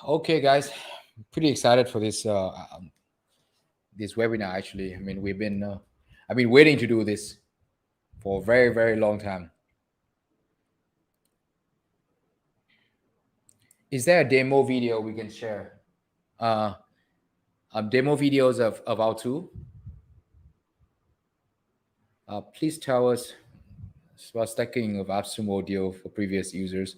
Okay, guys, pretty excited for this webinar. Actually, I mean, I've been waiting to do this for a very, very long time. Is there a demo video we can share? Uh, Demo videos of our tool. Please tell us about stacking of Absum audio for previous users.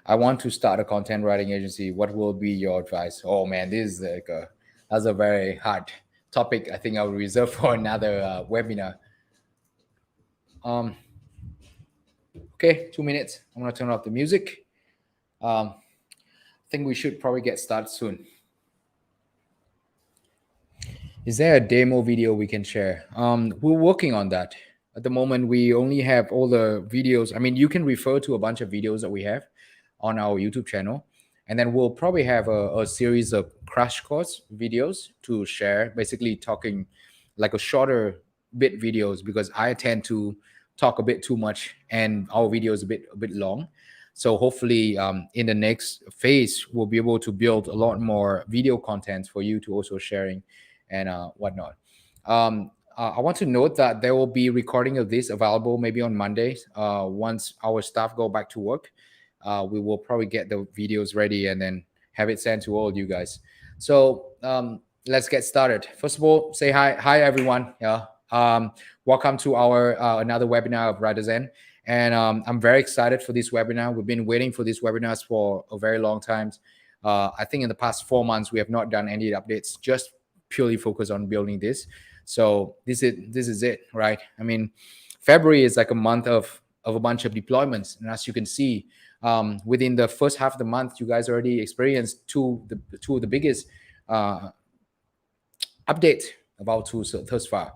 I want to start a content writing agency. What will be your advice? Oh man, this is that's a very hard topic. I think I'll reserve for another webinar. Um, okay, 2 minutes. I'm gonna turn off the music. I think we should probably get started soon. Is there a demo video we can share? We're working on that. At the moment, we only have all the videos. I mean, you can refer to a bunch of videos that we have on our YouTube channel. And then we'll probably have a series of crash course videos to share, basically talking like a shorter bit videos, because I tend to talk a bit too much and our video is a bit long. So hopefully in the next phase, we'll be able to build a lot more video content for you to also sharing and whatnot. I want to note that there will be recording of this available maybe on Monday. Once our staff go back to work, we will probably get the videos ready and then have it sent to all of you guys. So let's get started. First of all, say hi everyone. Yeah, welcome to our another webinar of WriterZen. And I'm very excited for this webinar. We've been waiting for these webinars for a very long time. I think in the past 4 months we have not done any updates, just purely focused on building this. So this is it, right? I mean, February is like a month of a bunch of deployments, and as you can see, within the first half of the month, you guys already experienced two of the biggest updates about tools thus far,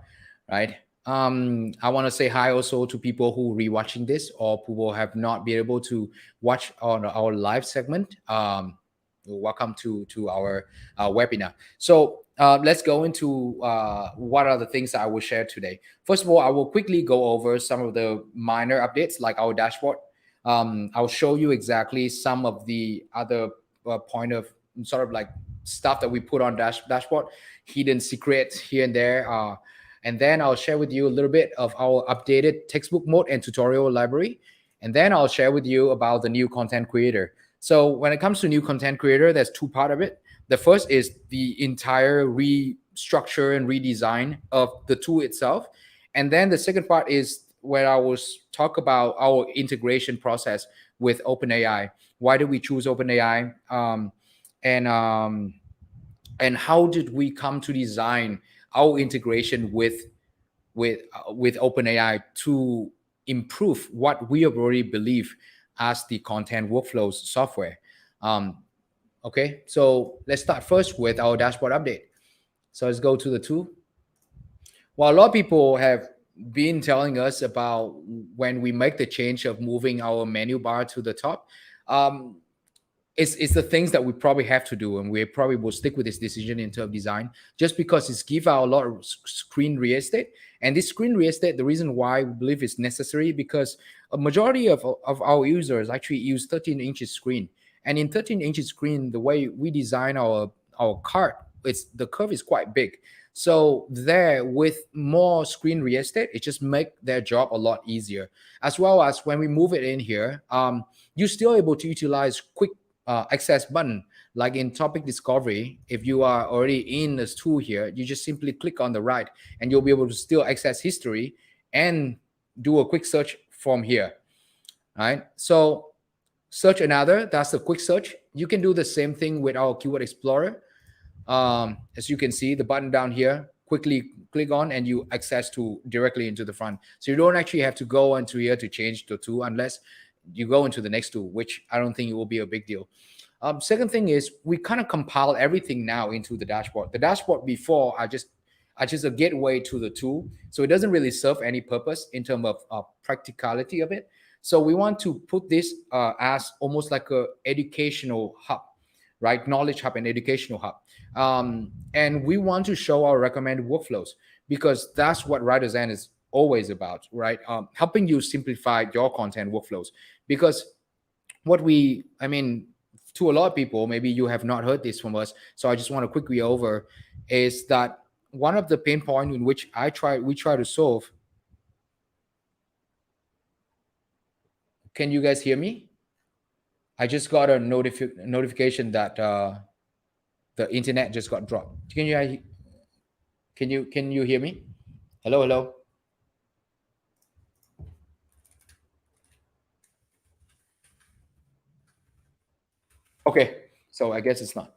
right? I want to say hi also to people who rewatching this or who will have not been able to watch on our live segment. Welcome to our webinar. So let's go into what are the things that I will share today. First of all, I will quickly go over some of the minor updates like our dashboard. I'll show you exactly some of the other point of sort of like stuff that we put on dashboard, hidden secrets here and there. And then I'll share with you a little bit of our updated textbook mode and tutorial library. And then I'll share with you about the new content creator. So when it comes to new content creator, there's two parts of it. The first is the entire restructure and redesign of the tool itself. And then the second part is where I will talk about our integration process with OpenAI. Why did we choose OpenAI? And how did we come to design our integration with OpenAI to improve what we have already believe as the content workflows software. Okay, so let's start first with our dashboard update. So let's go to the tool. Well, a lot of people have been telling us about when we make the change of moving our menu bar to the top. It's the things that we probably have to do, and we probably will stick with this decision in terms of design, just because it's give out a lot of screen real estate. And this screen real estate, the reason why we believe it's necessary, because a majority of our users actually use 13 inches screen. And in 13 inches screen, the way we design our cart, the curve is quite big. So there, with more screen real estate, it just make their job a lot easier. As well as when we move it in here, you're still able to utilize quick access button. Like in topic discovery, if you are already in this tool here, you just simply click on the right and you'll be able to still access history and do a quick search from here. Right? So search another, that's a quick search. You can do the same thing with our keyword explorer. As you can see, the button down here, quickly click on and you access to directly into the front. So you don't actually have to go into here to change the tool unless you go into the next tool, which I don't think it will be a big deal. Second thing is we kind of compile everything now into the dashboard. The dashboard before are just a gateway to the tool, so it doesn't really serve any purpose in terms of practicality of it. So we want to put this as almost like a educational hub, right? Knowledge hub and educational hub. And we want to show our recommended workflows, because that's what WriterZen is always about, right? Helping you simplify your content workflows. Because to a lot of people, maybe you have not heard this from us, so I just want to quickly over, is that one of the pain point in which we try to solve. Can you guys hear me? I just got a notification that the internet just got dropped. Can you hear me? Hello, hello. Okay, so I guess it's not.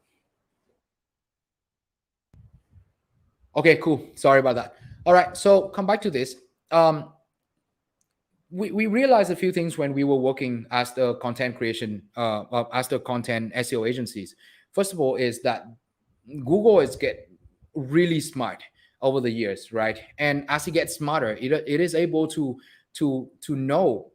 Okay, cool. Sorry about that. All right, so come back to this. We realized a few things when we were working as the content creation, as the content SEO agencies. First of all, is that Google is get really smart over the years, right? And as it gets smarter, it is able to know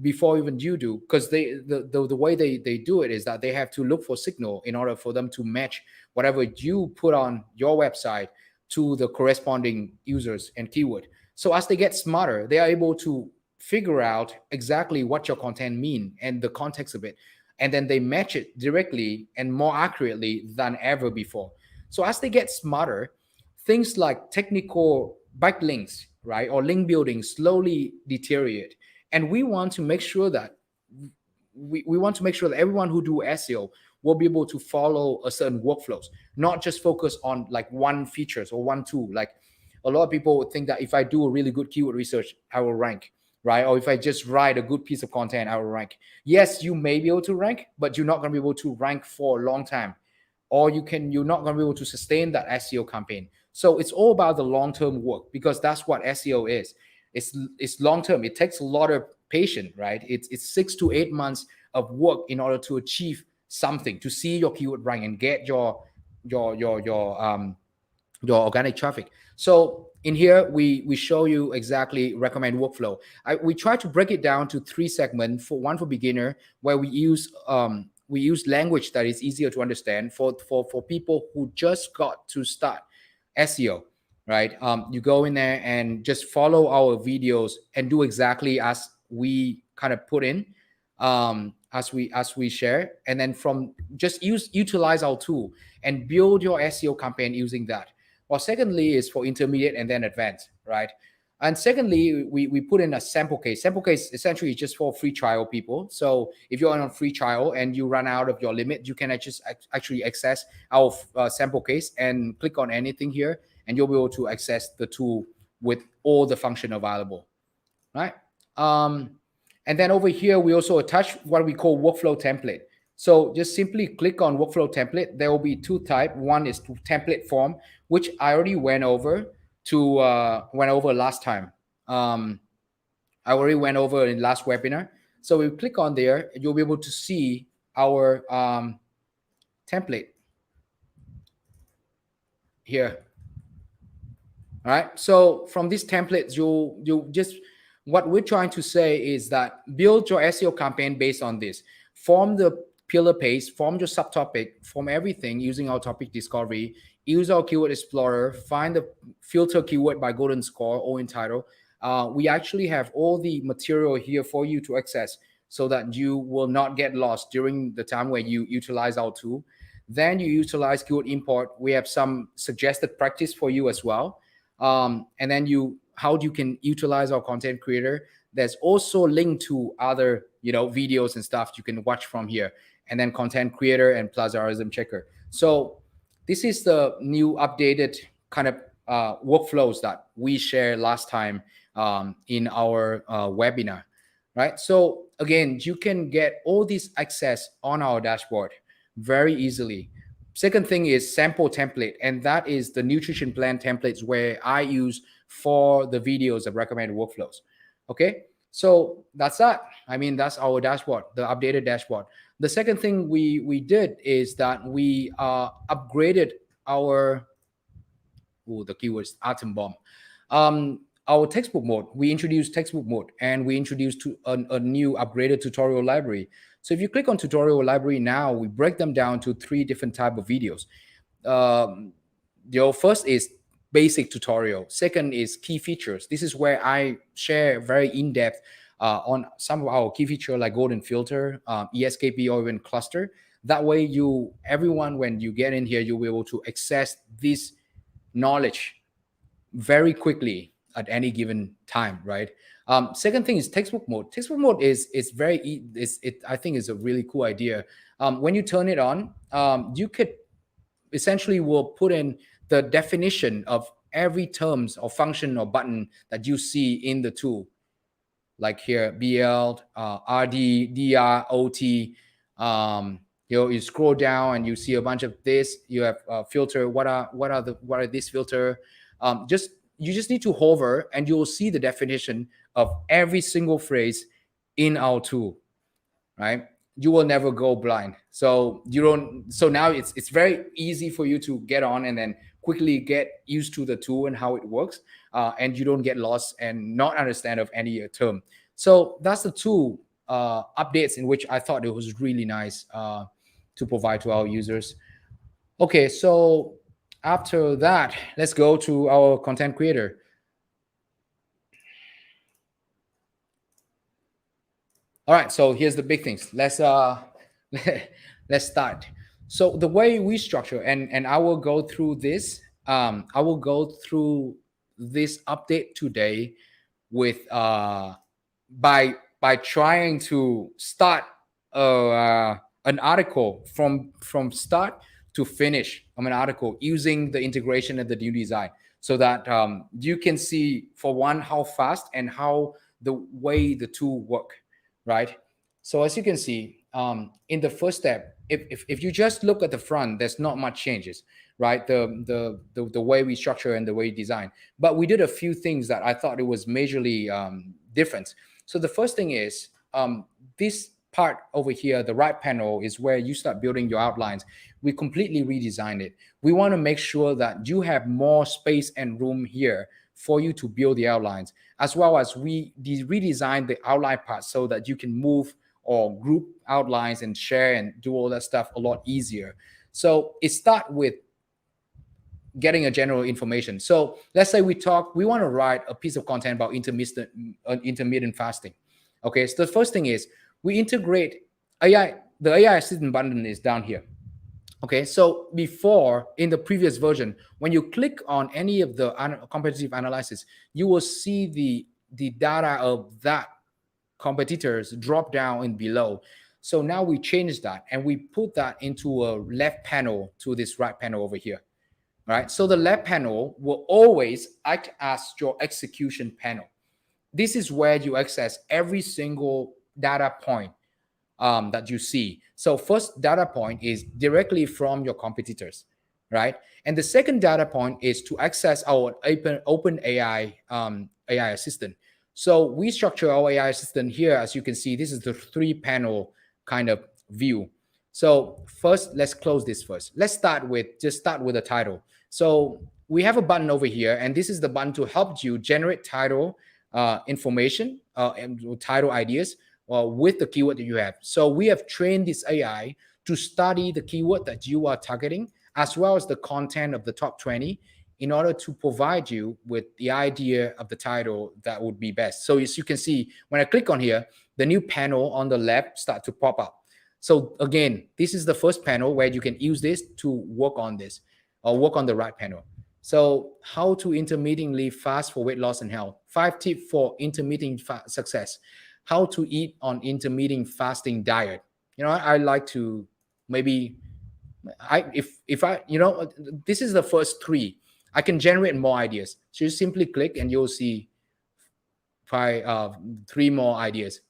before even you do, because the way they do it is that they have to look for signal in order for them to match whatever you put on your website to the corresponding users and keyword. So as they get smarter, they are able to figure out exactly what your content mean and the context of it, and then they match it directly and more accurately than ever before. So as they get smarter, things like technical backlinks, right, or link building slowly deteriorate, and we want to make sure that we want to make sure that everyone who do SEO will be able to follow a certain workflows, not just focus on like one features or one tool. Like a lot of people would think that if I do a really good keyword research, I will rank, right? Or if I just write a good piece of content, I will rank. Yes, you may be able to rank, but you're not going to be able to rank for a long time, or you're not going to be able to sustain that SEO campaign. So it's all about the long-term work, because that's what SEO is. It's long-term. It takes a lot of patience, right? It's 6 to 8 months of work in order to achieve something, to see your keyword rank and get your organic traffic. So in here, we show you exactly recommend workflow. We try to break it down to 3 segments. For one, for beginner, where we use language that is easier to understand for people who just got to start SEO, right? You go in there and just follow our videos and do exactly as we kind of put in, as we share, and then from just utilize our tool and build your SEO campaign using that. Well, secondly is for intermediate and then advanced, right? And secondly, we put in a sample case. Sample case essentially is just for free trial people. So if you're on a free trial and you run out of your limit, you can actually access our sample case and click on anything here, and you'll be able to access the tool with all the function available, right? And then over here, we also attach what we call workflow template. So just simply click on workflow template. There will be 2 types. One is template form, which I already went over last time. I already went over in last webinar. So we click on there, you'll be able to see our template here. All right. So from these templates, you just, what we're trying to say is that build your SEO campaign based on this. Form the pillar page, form your subtopic, form everything using our topic discovery. Use our keyword explorer, find the filter keyword by golden score or in title. We actually have all the material here for you to access, so that you will not get lost during the time where you utilize our tool. Then you utilize keyword import. We have some suggested practice for you as well. And then how you can utilize our content creator. There's also link to other videos and stuff you can watch from here, and then content creator and plus algorithm checker. So this is the new updated kind of workflows that we shared last time in our webinar, right? So again, you can get all this access on our dashboard very easily. Second thing is sample template, and that is the nutrition plan templates where I use for the videos of recommended workflows. Okay, so that's that. I mean, that's our dashboard, the updated dashboard. The second thing we did is that we upgraded our the keywords atom bomb. Our textbook mode. We introduced textbook mode, and we introduced a new upgraded tutorial library. So if you click on tutorial library now, we break them down to 3 different type of videos. Your first is basic tutorial. Second is key features. This is where I share very in-depth on some of our key feature like golden filter, ESKP, or even cluster. That way, everyone, when you get in here, you'll be able to access this knowledge very quickly at any given time, right? Second thing is textbook mode. Textbook mode is very I think is a really cool idea. When you turn it on, you could essentially will put in the definition of every terms or function or button that you see in the tool, like here BL, RD, DR, OT. You scroll down and you see a bunch of this. You have filter. What are this filter? Just you just need to hover and you'll see the definition of every single phrase in our tool, right? You will never go blind. So you don't. So now it's very easy for you to get on and then quickly get used to the tool and how it works, and you don't get lost and not understand of any term. So that's the two updates in which I thought it was really nice to provide to our users. Okay, so after that, let's go to our content creator. All right, so here's the big things. Let's let's start. So the way we structure, and I will go through this. I will go through this update today with by trying to start an article from start to finish of an article using the integration and the new design, so that you can see, for one, how fast and how the way the tool work, right? So as you can see, in the first step, if you just look at the front, there's not much changes, right? The way we structure and the way we design. But we did a few things that I thought it was majorly different. So the first thing is this part over here, the right panel, is where you start building your outlines. We completely redesigned it. We want to make sure that you have more space and room here for you to build the outlines, as well as we redesigned the outline part so that you can move or group outlines and share and do all that stuff a lot easier. So it starts with getting a general information. So let's say we want to write a piece of content about intermittent fasting. Okay, so the first thing is we integrate AI. The AI assistant button is down here. Okay, so before, in the previous version, when you click on any of the competitive analysis, you will see the data of that competitors drop down in below. So now we changed that and we put that into a left panel to this right panel over here. Right, so the left panel will always act as your execution panel. This is where you access every single data point that you see. So first data point is directly from your competitors, right? And the second data point is to access our open AI AI assistant. So we structure our AI assistant here. As you can see, this is the 3-panel kind of view. So first, let's close this first. Let's start with the title. So we have a button over here, and this is the button to help you generate title information and title ideas with the keyword that you have. So we have trained this AI to study the keyword that you are targeting, as well as the content of the top 20, in order to provide you with the idea of the title that would be best. So as you can see, when I click on here, the new panel on the left start to pop up. So again, this is the first panel where you can use this to work on this, or work on the right panel. So how to intermittently fast for weight loss and health. 5 tips for intermittent success. How to eat on intermittent fasting diet. You know, I like to maybe, if I, you know, this is the first 3. I can generate more ideas. So you simply click and you'll see 3 more ideas.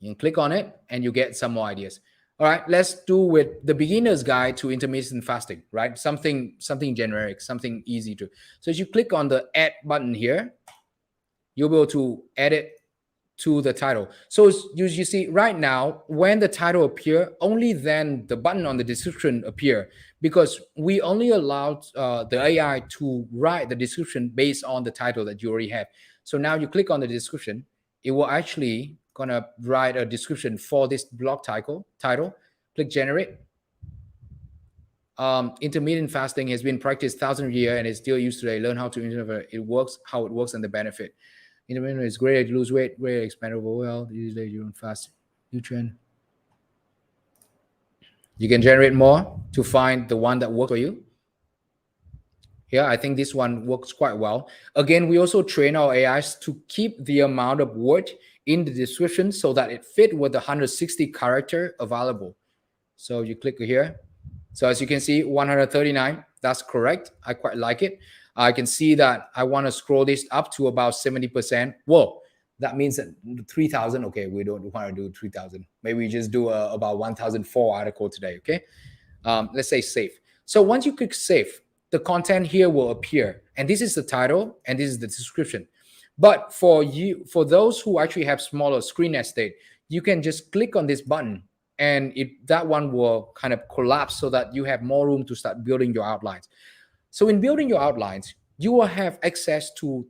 You can click on it and you get some more ideas. All right, let's do with the beginner's guide to intermittent fasting, right? Something generic, something easy to. So as you click on the add button here, you'll be able to add it to the title. So you see right now, when the title appear, only then the button on the description appear, because we only allowed the AI to write the description based on the title that you already have. So now you click on the description, it will actually gonna write a description for this blog title. Click generate. Intermittent fasting has been practiced thousands of years and is still used today. Learn how to interpret it works, how it works, and the benefit. Intermittent is great to lose weight, great expandable well. These days you don't fast. Nutrient. You can generate more to find the one that works for you. Here, I think this one works quite well. Again, we also train our AIs to keep the amount of word in the description so that it fit with the 160 character available. So you click here. So as you can see, 139, that's correct. I quite like it. I can see that I want to scroll this up to about 70%. Whoa, that means that 3,000. Okay, we don't want to do 3,000. Maybe we just do about 1,004 article today, okay? Let's say save. So once you click save, the content here will appear. And this is the title and this is the description. But for those who actually have smaller screen estate, you can just click on this button and that one will kind of collapse so that you have more room to start building your outlines. So in building your outlines, you will have access to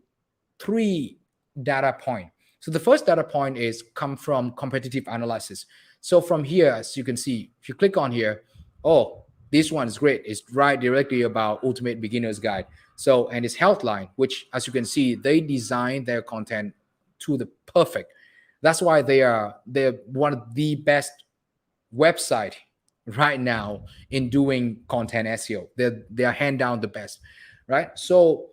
3 data points. So the first data point is come from competitive analysis. So from here, as you can see, if you click on here, oh, this one is great. It's right directly about Ultimate Beginner's Guide. So, and it's Healthline, which as you can see, they design their content to the perfect. That's why they're one of the best website right now in doing content SEO. They're hand down the best, right? So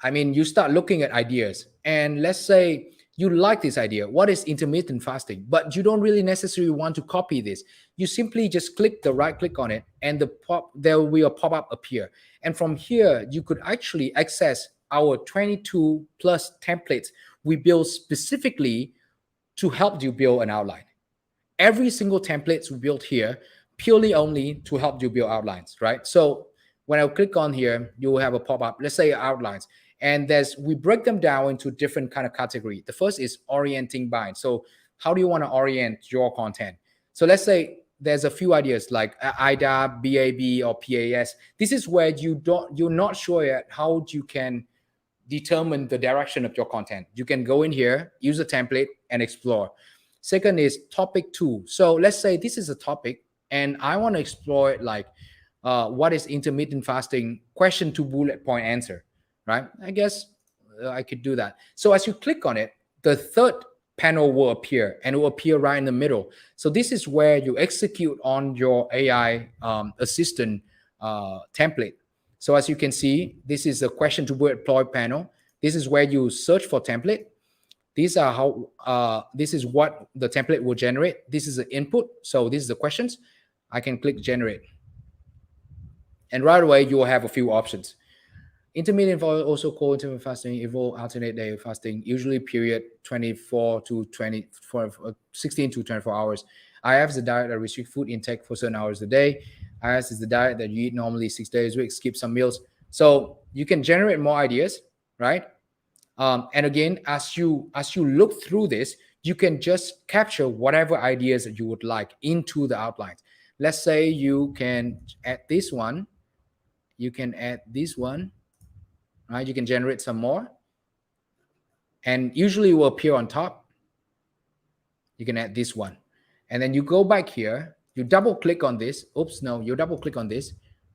I mean, you start looking at ideas, and let's say you like this idea. What is intermittent fasting? But you don't really necessarily want to copy this. You simply just click the right click on it, and there will be a pop-up appear. And from here, you could actually access our 22 plus templates we build specifically to help you build an outline. Every single templates we built here purely only to help you build outlines, right? So when I click on here, you will have a pop-up, let's say outlines. And we break them down into different kind of category. The first is orienting bind. So how do you want to orient your content? So let's say there's a few ideas like IDA, BAB, or PAS. This is where you're not sure yet how you can determine the direction of your content. You can go in here, use a template, and explore. Second is topic 2. So let's say this is a topic, and I want to explore it like what is intermittent fasting? Question to bullet point answer, right? I guess I could do that. So as you click on it, the third panel will appear, and it will appear right in the middle. So this is where you execute on your AI assistant template. So as you can see, this is a question to bullet point panel. This is where you search for template. These are this is what the template will generate. This is the input. So this is the questions. I can click generate. And right away, you will have a few options. Intermittent also called intermittent fasting, evolve alternate day fasting, usually period 24 to 24, 16 to 24 hours. IF is the diet that restricts food intake for certain hours a day. IS is the diet that you eat normally 6 days a week, skip some meals. So you can generate more ideas, right? And again, as you look through this, you can just capture whatever ideas that you would like into the outlines. Let's say you can add this one. You can add this one, right? You can generate some more. And usually it will appear on top. You can add this one. And then you go back here. You double click on this. Oops, no, you double click on this.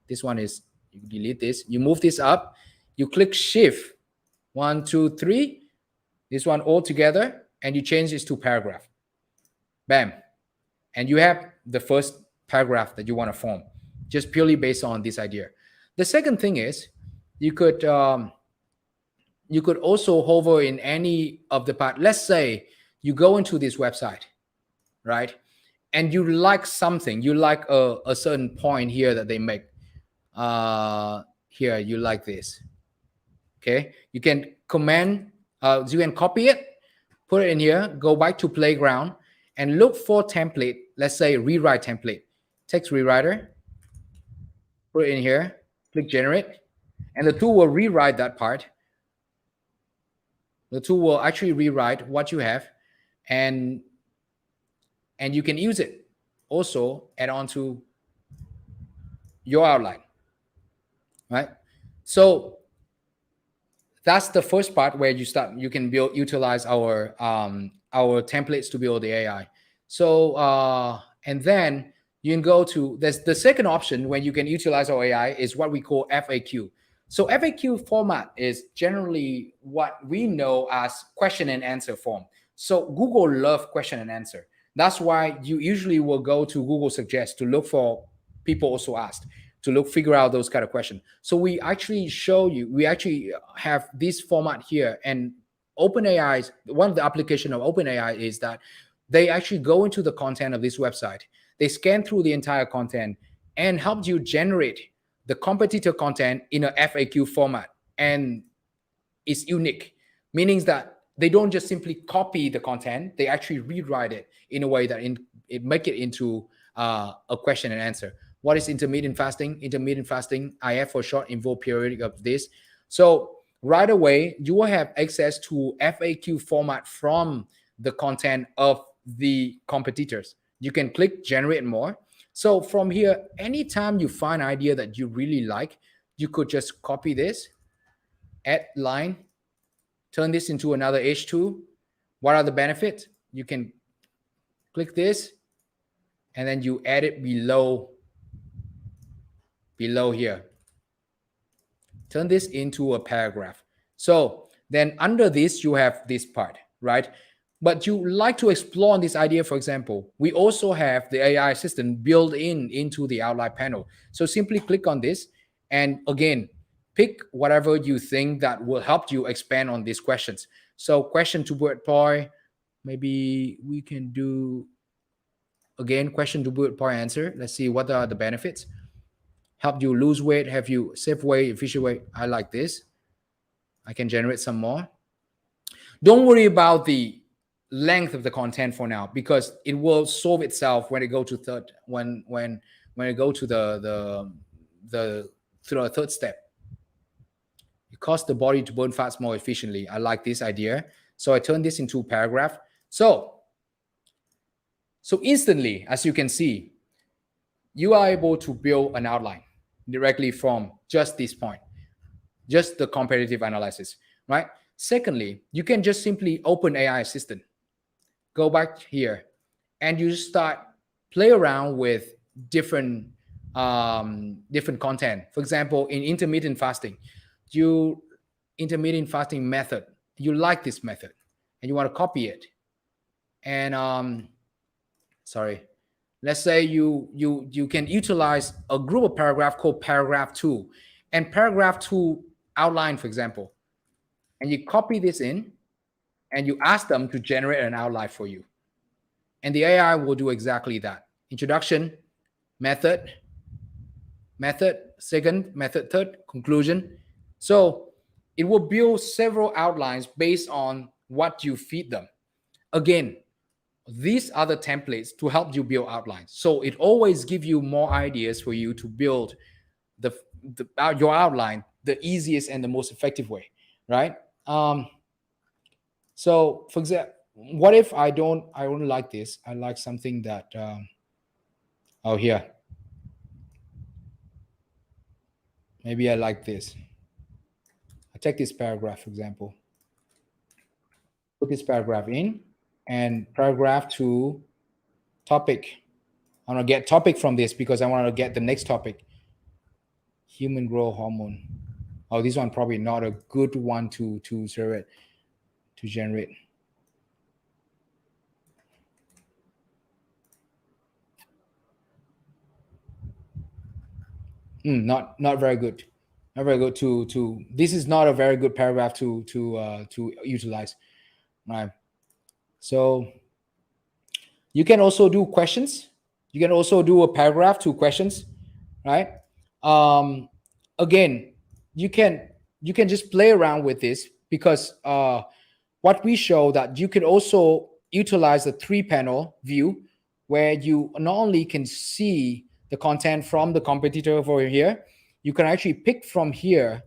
This one is, you delete this. You move this up. You click shift. 1, 2, 3. This one all together. And you change this to paragraph. Bam. And you have the first paragraph that you want to form, just purely based on this idea. The second thing is you could also hover in any of the part. Let's say you go into this website, right? And you like something, you like a certain point here that they make. Here, you like this. Okay, you can comment, you can copy it, put it in here, go back to playground, and look for template. Let's say rewrite template, text rewriter, put it in here, click generate, and the tool will rewrite that part. The tool will actually rewrite what you have, and you can use it also add on to your outline, right? So that's the first part where you can utilize our templates to build the AI. So and then you can go to the second option when you can utilize our AI is what we call FAQ. So FAQ format is generally what we know as question and answer form. So Google loves question and answer. That's why you usually will go to Google Suggest to look for people also asked, to look figure out those kind of questions. So we actually show you, we actually have this format here. And OpenAI, one of the application of OpenAI is that they actually go into the content of this website. They scan through the entire content and help you generate the competitor content in a FAQ format. And it's unique, meaning that they don't just simply copy the content, they actually rewrite it in a way that it make it into a question and answer. What is intermittent fasting? Intermittent fasting, IF for short, involve periodic of this. So right away, you will have access to FAQ format from the content of the competitors. You can click generate more. So from here, anytime you find idea that you really like, you could just copy this, add line, turn this into another H2. What are the benefits? You can click this and then you add it below here. Turn this into a paragraph. So then under this, you have this part, right? But you like to explore this idea, for example, we also have the AI assistant built into the outline panel. So simply click on this and again, pick whatever you think that will help you expand on these questions. So question to bullet point, maybe we can do, again, question to bullet point answer. Let's see what are the benefits. Help you lose weight, have you save weight, efficient weight. I like this. I can generate some more. Don't worry about the length of the content for now, because it will solve itself when it go to third, when it go to the third step. It causes the body to burn fats more efficiently. I like this idea. So I turn this into a paragraph. So instantly, as you can see, you are able to build an outline directly from just this point, just the competitive analysis, right? Secondly, you can just simply open AI Assistant, go back here, and you start play around with different content. For example, in intermittent fasting, intermittent fasting method, you like this method and you want to copy it. And let's say you can utilize a group of paragraph called paragraph 2 and paragraph 2 outline, for example, and you copy this in and you ask them to generate an outline for you. And the AI will do exactly that. Introduction, method, second, method, third, conclusion. So it will build several outlines based on what you feed them. Again, these are the templates to help you build outlines. So it always gives you more ideas for you to build your outline the easiest and the most effective way, right? So for example, what if I don't like this? I like something that, here. Maybe I like this. I take this paragraph, for example. Put this paragraph in and paragraph 2 topic. I want to get topic from this because I want to get the next topic. Human growth hormone. Oh, this one probably not a good one to generate. Not very good. Not very good to this is not a very good paragraph to utilize, right? So you can also do questions. You can also do a paragraph 2 questions, right? Again, you can just play around with this because what we show that you can also utilize the 3-panel view where you not only can see the content from the competitor over here, you can actually pick from here,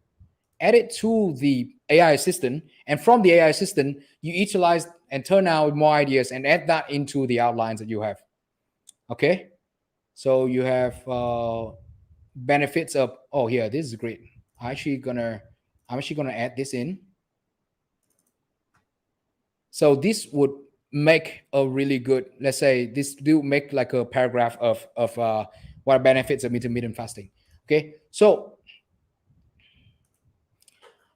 add it to the AI assistant, and from the AI assistant, you utilize and turn out more ideas and add that into the outlines that you have. Okay, so you have benefits of, oh here, this is great. I'm actually gonna add this in. So this would make a really good, let's say this do make like a paragraph of what benefits of intermittent fasting. Okay, so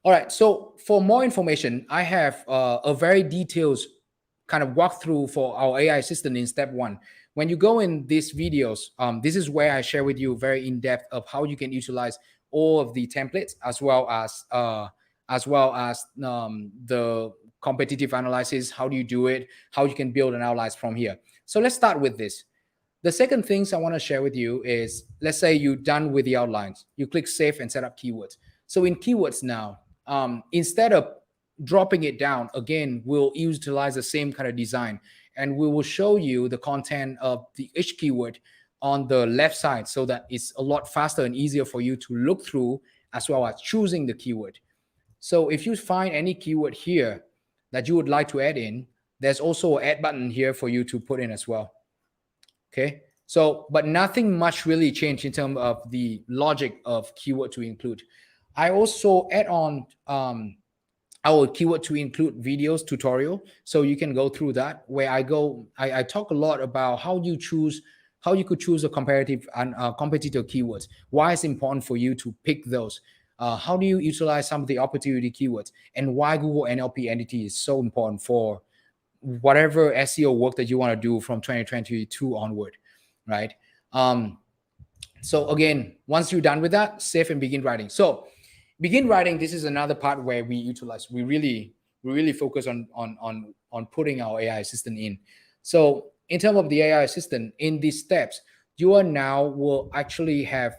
all right, so for more information, I have a very detailed kind of walk through for our AI assistant in step one. When you go in these videos, this is where I share with you very in depth of how you can utilize all of the templates as well as the competitive analysis. How do you do it? How you can build an outlines from here. So let's start with this. The second things I want to share with you is, let's say you're done with the outlines. You click save and set up keywords. So in keywords now, instead of dropping it down, again, we'll utilize the same kind of design, and we will show you the content of the each keyword on the left side so that it's a lot faster and easier for you to look through, as well as choosing the keyword. So if you find any keyword here that you would like to add in, there's also an add button here for you to put in as well. Okay, so but nothing much really changed in terms of the logic of keyword to include. I also add on our keyword to include videos tutorial, so you can go through that, where I talk a lot about how you could choose a comparative and competitor keywords, why it's important for you to pick those, how do you utilize some of the opportunity keywords, and why Google NLP entity is so important for whatever SEO work that you want to do from 2022 onward, right? So again, once you're done with that, save and begin writing. So begin writing, this is another part where we really focus on putting our AI assistant in. So in terms of the AI assistant, in these steps, you are now will actually have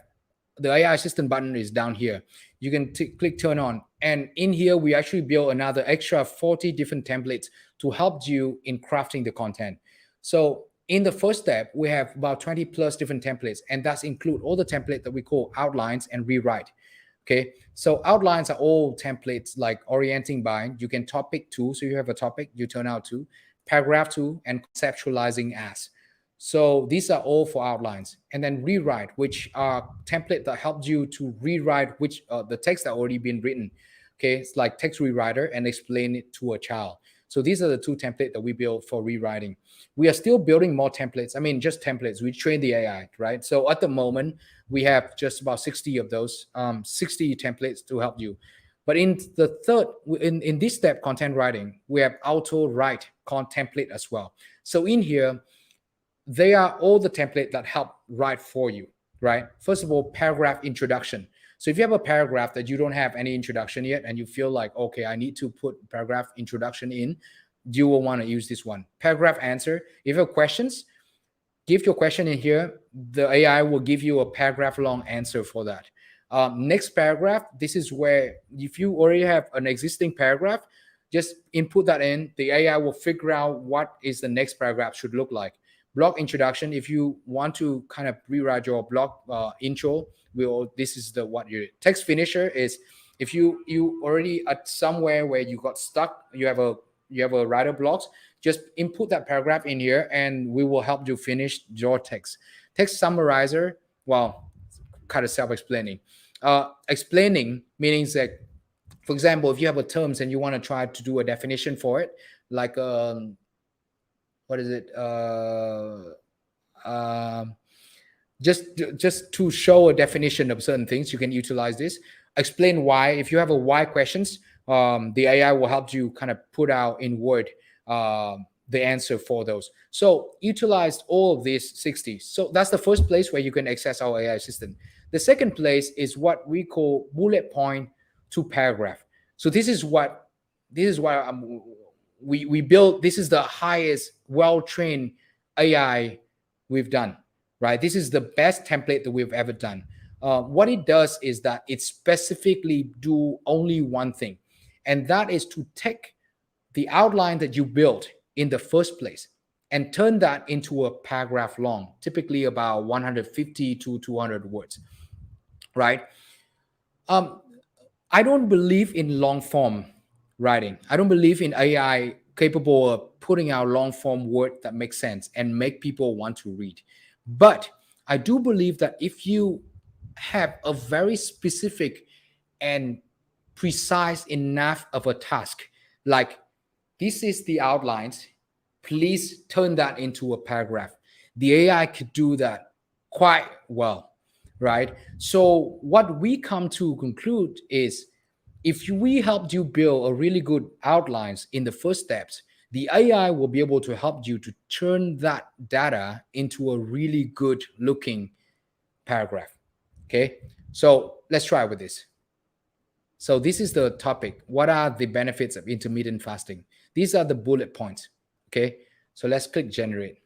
the AI assistant button is down here. You can click turn on, and in here we actually build another extra 40 different templates to help you in crafting the content. So in the first step, we have about 20 plus different templates, and that's include all the templates that we call outlines and rewrite. Okay, so outlines are all templates like orienting by, you can topic to, so you have a topic, you turn out to, paragraph to, and conceptualizing as. So these are all for outlines. And then rewrite, which are template that helps you to rewrite which the text that already been written. Okay, it's like text rewriter and explain it to a child. So these are the two templates that we build for rewriting. We are still building more templates. I mean, just templates. We train the AI, right? So at the moment, we have just about 60 of those, 60 templates to help you. But in the third, in this step, content writing, we have auto write template as well. So in here, they are all the templates that help write for you, right? First of all, paragraph introduction. So if you have a paragraph that you don't have any introduction yet, and you feel like, okay, I need to put paragraph introduction in, you will want to use this one. Paragraph answer. If you have questions, give your question in here. The AI will give you a paragraph long answer for that. Next paragraph, this is where if you already have an existing paragraph, just input that in. The AI will figure out what is the next paragraph should look like. Blog introduction, if you want to kind of rewrite your blog intro, this is the what your text finisher is. If you already at somewhere where you got stuck, you have a writer blocks, just input that paragraph in here and we will help you finish your text. Text summarizer, well, kind of self-explaining. Explaining meaning that, for example, if you have a terms and you want to try to do a definition for it, like what is it? Just to show a definition of certain things, you can utilize this. Explain why. If you have a why questions, the AI will help you kind of put out in word the answer for those. So utilize all of these 60. So that's the first place where you can access our AI assistant. The second place is what we call bullet point to paragraph. So this is what we build. This is the highest well-trained AI we've done, right? This is the best template that we've ever done. What it does is that it specifically do only one thing, and that is to take the outline that you built in the first place and turn that into a paragraph long, typically about 150 to 200 words, right? I don't believe in long form writing. I don't believe in AI capable of putting out long form word that makes sense and make people want to read. But I do believe that if you have a very specific and precise enough of a task, like this is the outlines, please turn that into a paragraph. The AI could do that quite well, right? So what we come to conclude is, if we helped you build a really good outlines in the first steps, the AI will be able to help you to turn that data into a really good looking paragraph. Okay, so let's try with this. So this is the topic. What are the benefits of intermittent fasting? These are the bullet points. Okay, so let's click generate.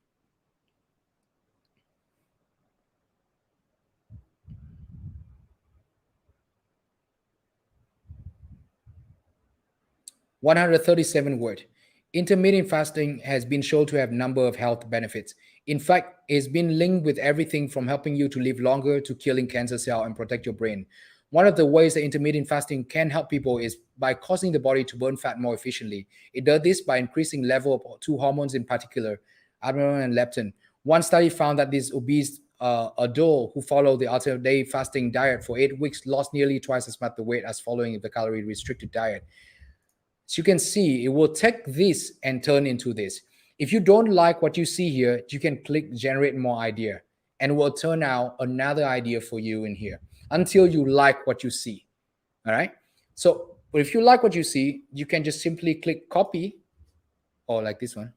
137 word. Intermittent fasting has been shown to have a number of health benefits. In fact, it's been linked with everything from helping you to live longer to killing cancer cell and protect your brain. One of the ways that intermittent fasting can help people is by causing the body to burn fat more efficiently. It does this by increasing level of two hormones in particular, adrenaline and leptin. One study found that these obese adults who follow the alternate day fasting diet for 8 weeks lost nearly twice as much the weight as following the calorie restricted diet. So you can see it will take this and turn into this. If you don't like what you see here, you can click generate more idea and it will turn out another idea for you in here until you like what you see. All right. So but if you like what you see, you can just simply click copy, or like this one.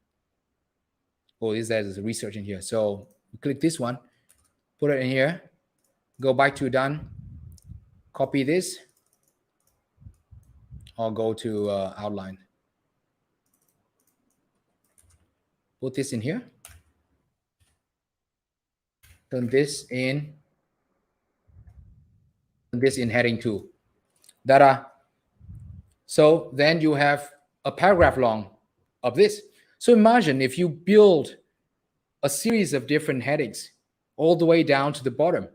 Oh, there's a research in here. So you click this one, put it in here, go back to done, copy this, or go to outline. Put this in here. Turn this in heading 2. Data. So then you have a paragraph long of this. So imagine if you build a series of different headings all the way down to the bottom,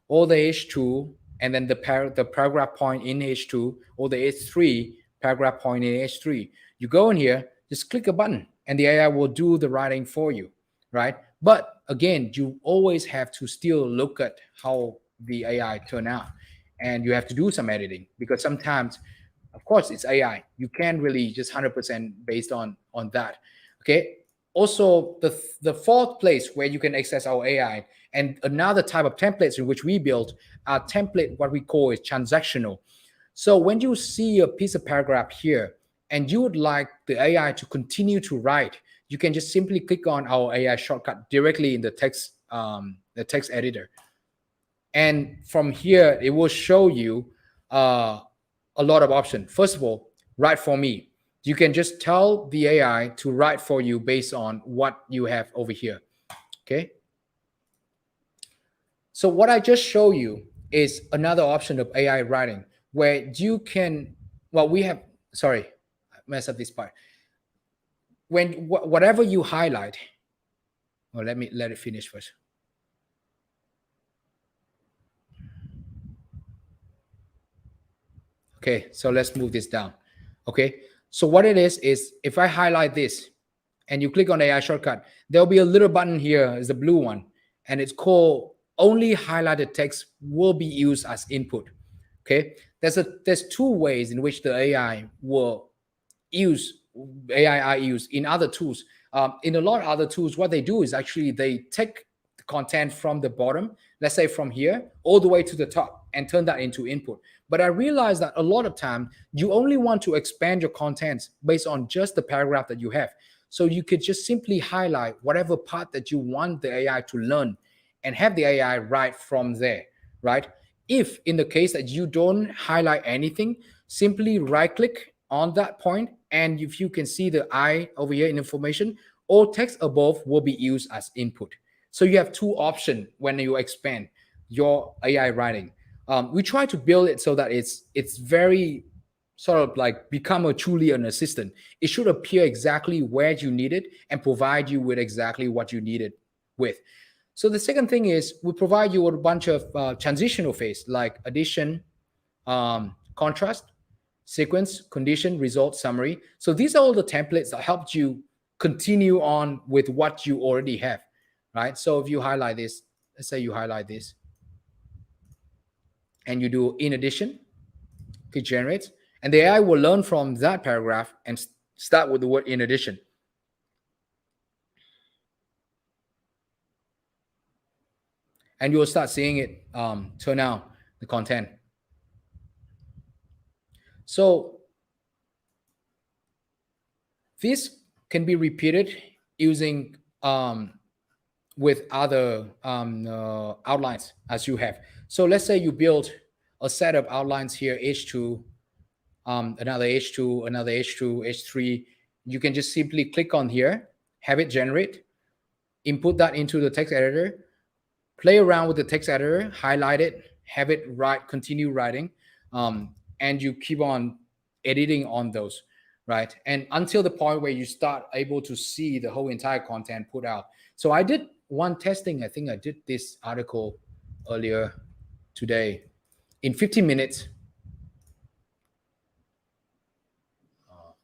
all the H2, and then the paragraph point in H2, or the H3 paragraph point in H3. You go in here, just click a button, and the AI will do the writing for you, right? But again, you always have to still look at how the AI turn out, and you have to do some editing because sometimes, of course, it's AI. You can't really just 100% based on that. Okay. Also, the fourth place where you can access our AI and another type of templates in which we built are template, what we call is transactional. So when you see a piece of paragraph here and you would like the AI to continue to write, you can just simply click on our AI shortcut directly in the text editor. And from here, it will show you a lot of options. First of all, write for me. You can just tell the AI to write for you based on what you have over here. Okay. So what I just show you is another option of AI writing where you can, well, we have, sorry, I messed up this part. When whatever you highlight, well, let it finish first. Okay, so let's move this down. Okay, so what it is if I highlight this and you click on AI shortcut, there'll be a little button here, is the blue one, and it's called only highlighted text will be used as input. Okay, there's two ways in which the AI will use AI use in other tools. In a lot of other tools, what they do is actually they take the content from the bottom, let's say from here, all the way to the top and turn that into input. But I realized that a lot of time you only want to expand your content based on just the paragraph that you have. So you could just simply highlight whatever part that you want the AI to learn and have the AI write from there, right? If in the case that you don't highlight anything, simply right click on that point, and if you can see the I over here in information, all text above will be used as input. So you have two options when you expand your AI writing. We try to build it so that it's very sort of like become a truly an assistant. It should appear exactly where you need it and provide you with exactly what you need it with. So the second thing is we provide you with a bunch of transitional phase like addition, contrast, sequence, condition, result, summary. So these are all the templates that helped you continue on with what you already have, right? So if you highlight this, let's say you highlight this and you do in addition, it generates, and the AI will learn from that paragraph and start with the word in addition. And you'll start seeing it turn out the content. So this can be repeated using with other outlines as you have. So let's say you build a set of outlines here, H2, another H2, another H2, H3. You can just simply click on here, have it generate, input that into the text editor, play around with the text editor, highlight it, have it write, continue writing, and you keep on editing on those, right? And until the point where you start able to see the whole entire content put out. So I did one testing. I think I did this article earlier today in 15 minutes.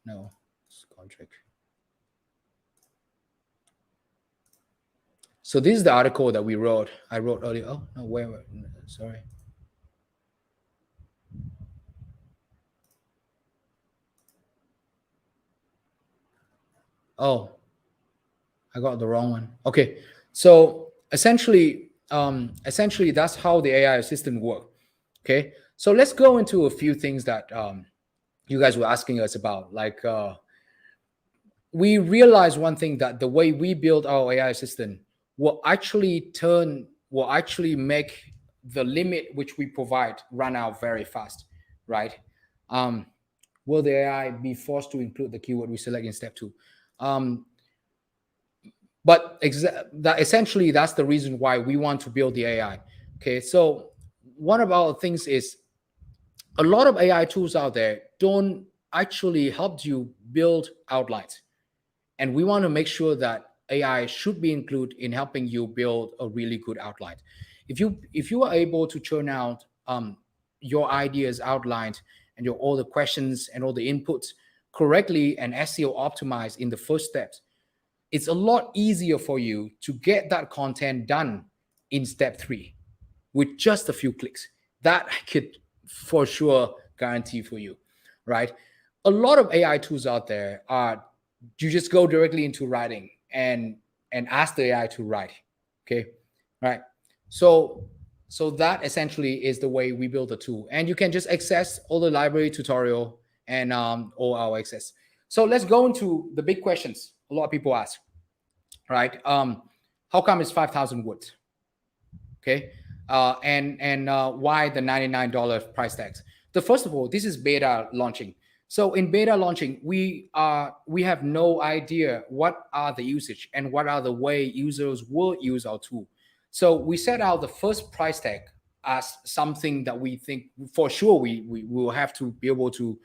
No, it's contract. So this is the article that I wrote earlier. Oh, no, where sorry. Oh, I got the wrong one. Okay. So essentially that's how the AI assistant works. Okay. So let's go into a few things that you guys were asking us about. Like we realized one thing, that the way we build our AI assistant will actually make the limit which we provide run out very fast, right? Will the AI be forced to include the keyword we select in step 2? But essentially, that's the reason why we want to build the AI. Okay, so one of our things is a lot of AI tools out there don't actually help you build outlines. And we want to make sure that AI should be included in helping you build a really good outline. If you are able to churn out your ideas outlined and all the questions and all the inputs correctly and SEO optimized in the first steps, it's a lot easier for you to get that content done in step 3 with just a few clicks. That I could for sure guarantee for you, right? A lot of AI tools out there are, you just go directly into writing and ask the AI to write. Okay, right? So that essentially is the way we build the tool, and you can just access all the library tutorial and all our access. So let's go into the big questions a lot of people ask, right? How come it's 5,000 words? Okay, and why the $99 price tags? The first of all, this is beta launching. So in beta launching, we have no idea what are the usage and what are the way users will use our tool. So we set out the first price tag as something that we think for sure we will have to be able to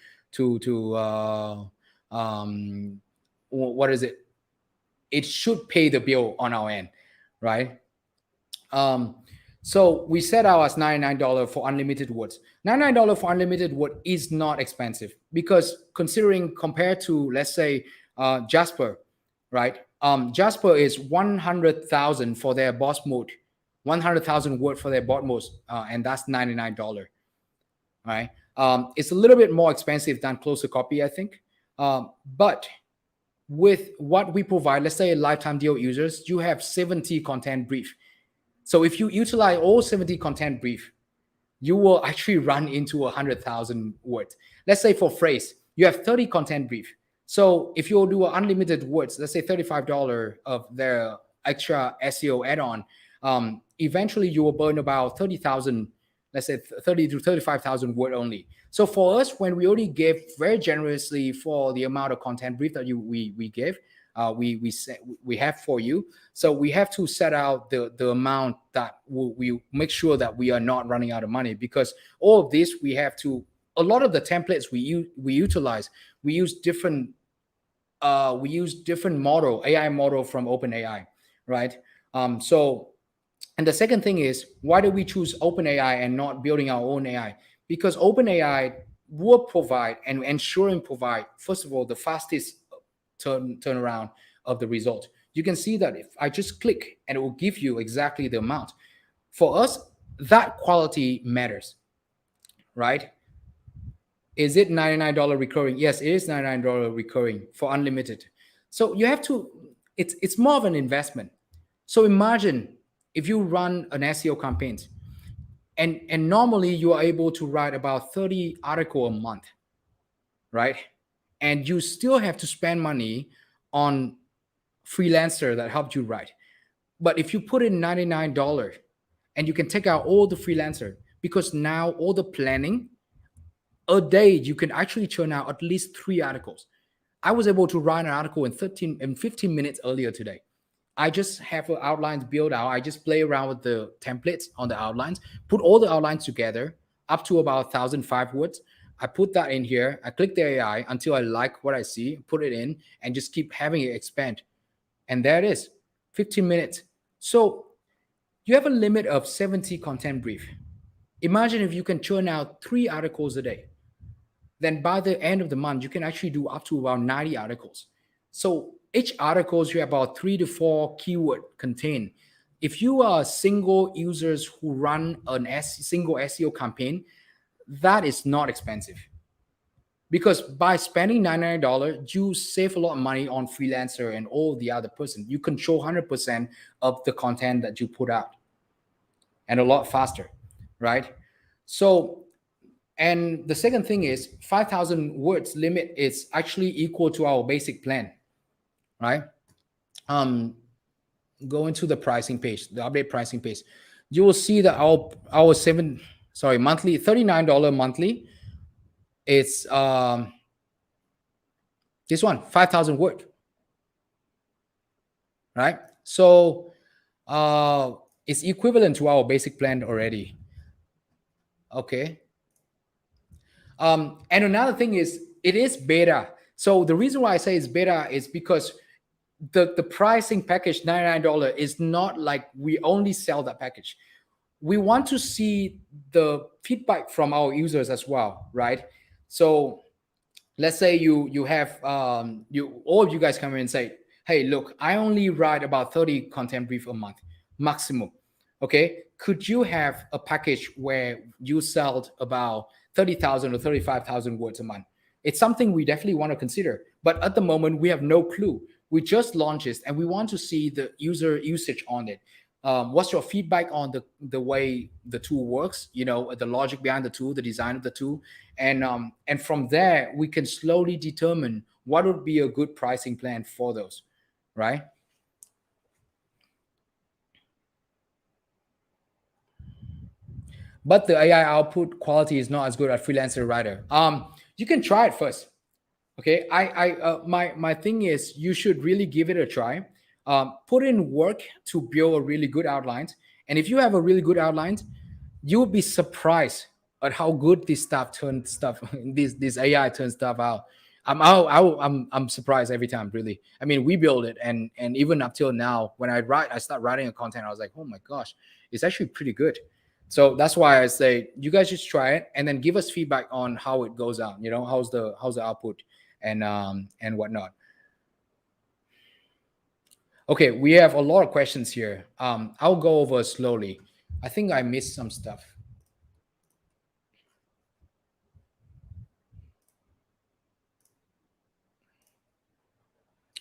what is it? It should pay the bill on our end, right? So we set out as $99 for unlimited words. $99 for unlimited word is not expensive, because considering compared to, let's say, Jasper, right? Jasper is 100,000 for their boss mode, 100,000 word for their bot mode, and that's $99, right? It's a little bit more expensive than Closer Copy, I think. But with what we provide, let's say a lifetime deal users, you have 70 content brief. So if you utilize all 70 content brief, you will actually run into 100,000 words. Let's say for phrase, you have 30 content brief. So if you do unlimited words, let's say $35 of their extra SEO add-on, eventually you will burn about 30,000, let's say 30 to 35,000 word only. So for us, when we only gave very generously for the amount of content brief that we give, we have for you. So we have to set out the amount that we make sure that we are not running out of money, because all of this we have to, a lot of the templates we utilize, we use different model, AI model from OpenAI, right? So, and the second thing is, why do we choose OpenAI and not building our own AI? Because OpenAI will provide and ensuring provide, first of all, the fastest turnaround of the result. You can see that if I just click and it will give you exactly the amount. For us, that quality matters, right? Is it $99 recurring? Yes, it is $99 recurring for unlimited. So you have to, it's more of an investment. So imagine if you run an SEO campaign and normally you are able to write about 30 articles a month, right? And you still have to spend money on freelancer that helped you write. But if you put in $99 and you can take out all the freelancer, because now all the planning, a day you can actually churn out at least 3 articles. I was able to write an article in 15 minutes earlier today. I just have the outlines built out. I just play around with the templates on the outlines, put all the outlines together up to about 1,005 words. I put that in here. I click the AI until I like what I see, put it in, and just keep having it expand. And there it is, 15 minutes. So you have a limit of 70 content brief. Imagine if you can churn out 3 articles a day. Then by the end of the month, you can actually do up to about 90 articles. So each articles you have about 3 to 4 keyword contain. If you are single users who run single SEO campaign, that is not expensive. Because by spending $99, you save a lot of money on freelancer and all the other person. You control 100% of the content that you put out, and a lot faster, right? So, and the second thing is 5,000 words limit is actually equal to our basic plan, right? Go into the pricing page, the update pricing page. You will see that our monthly $39 monthly. It's this one, 5,000 word, right? So it's equivalent to our basic plan already. Okay. And another thing is it is beta. So the reason why I say it's beta is because the pricing package, $99, is not like we only sell that package. We want to see the feedback from our users as well, right? So let's say you have all of you guys come in and say, hey, look, I only write about 30 content brief a month maximum. Okay, could you have a package where you sell about 30,000 or 35,000 words a month? It's something we definitely want to consider, but at the moment we have no clue. We just launched this and we want to see the user usage on it. What's your feedback on the way the tool works, the logic behind the tool, the design of the tool, and from there we can slowly determine what would be a good pricing plan for those, right? But the AI output quality is not as good as freelancer writer. You can try it first. Okay, my thing is you should really give it a try. Put in work to build a really good outline, and if you have a really good outline, you'll be surprised at how good this AI turns stuff out. I'm surprised every time, really. I mean, we build it, and even up till now, when I start writing a content, I was like, oh my gosh, it's actually pretty good. So that's why I say you guys just try it and then give us feedback on how it goes out. How's the output and whatnot. Okay, we have a lot of questions here. I'll go over slowly. I think I missed some stuff.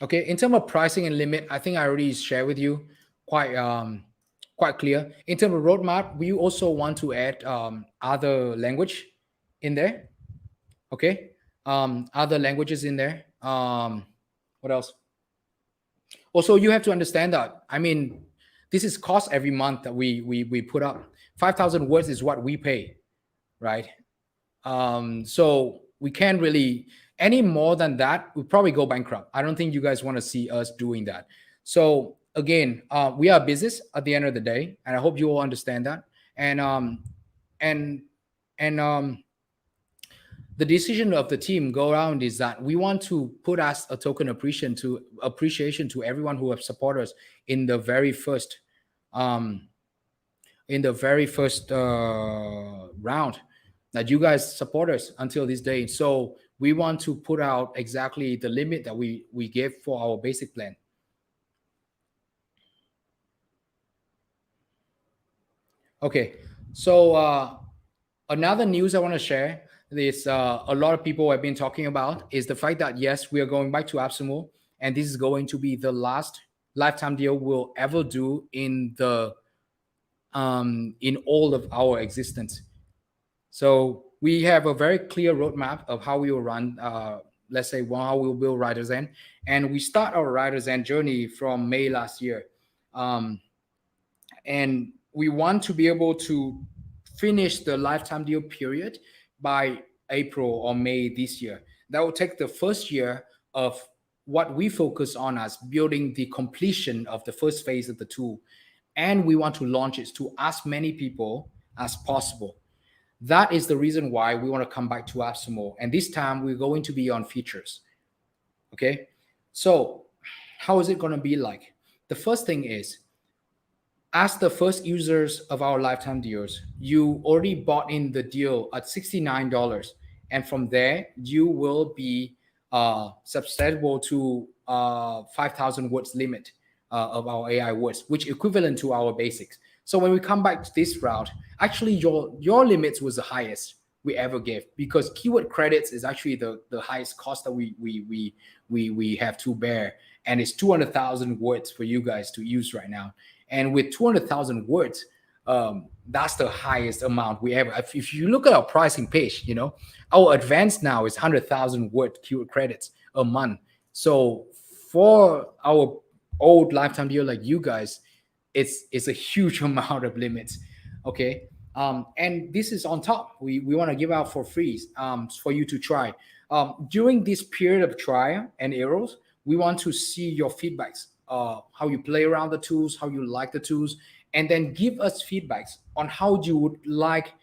Okay, in terms of pricing and limit, I think I already shared with you quite clear. In terms of roadmap, we also want to add other language in there. Okay, other languages in there. What else? Also, you have to understand that, I mean, this is cost every month that we put up. 5,000 words is what we pay, right? So we can't really, any more than that, we probably go bankrupt. I don't think you guys want to see us doing that. So again, we are a business at the end of the day, and I hope you all understand that. And the decision of the team go around is that we want to put us a token appreciation to everyone who have supported us in the very first round that you guys support us until this day. So we want to put out exactly the limit that we gave for our basic plan. Okay, so another news I want to share is a lot of people have been talking about is the fact that yes, we are going back to AppSumo, and this is going to be the last lifetime deal we'll ever do in all of our existence. So we have a very clear roadmap of how we will run let's say, how we'll build WriterZen. And we start our WriterZen journey from May last year. Um, and we want to be able to finish the lifetime deal period by April or May this year. That will take the first year of what we focus on as building the completion of the first phase of the tool. And we want to launch it to as many people as possible. That is the reason why we want to come back to AppSumo. And this time we're going to be on features. Okay. So how is it going to be like? The first thing is, as the first users of our lifetime deals, you already bought in the deal at $69. And from there, you will be susceptible to 5,000 words limit of our AI words, which equivalent to our basics. So when we come back to this route, actually your limits was the highest we ever gave, because keyword credits is actually the highest cost that we have to bear. And it's 200,000 words for you guys to use right now. And with 200,000 words, that's the highest amount we ever. If you look at our pricing page, our advanced now is 100,000 word keyword credits a month. So for our old lifetime deal like you guys, it's a huge amount of limits. Okay. And this is on top. We want to give out for free for you to try. During this period of trial and errors, we want to see your feedbacks, how you play around the tools, how you like the tools, and then give us feedbacks on how you would like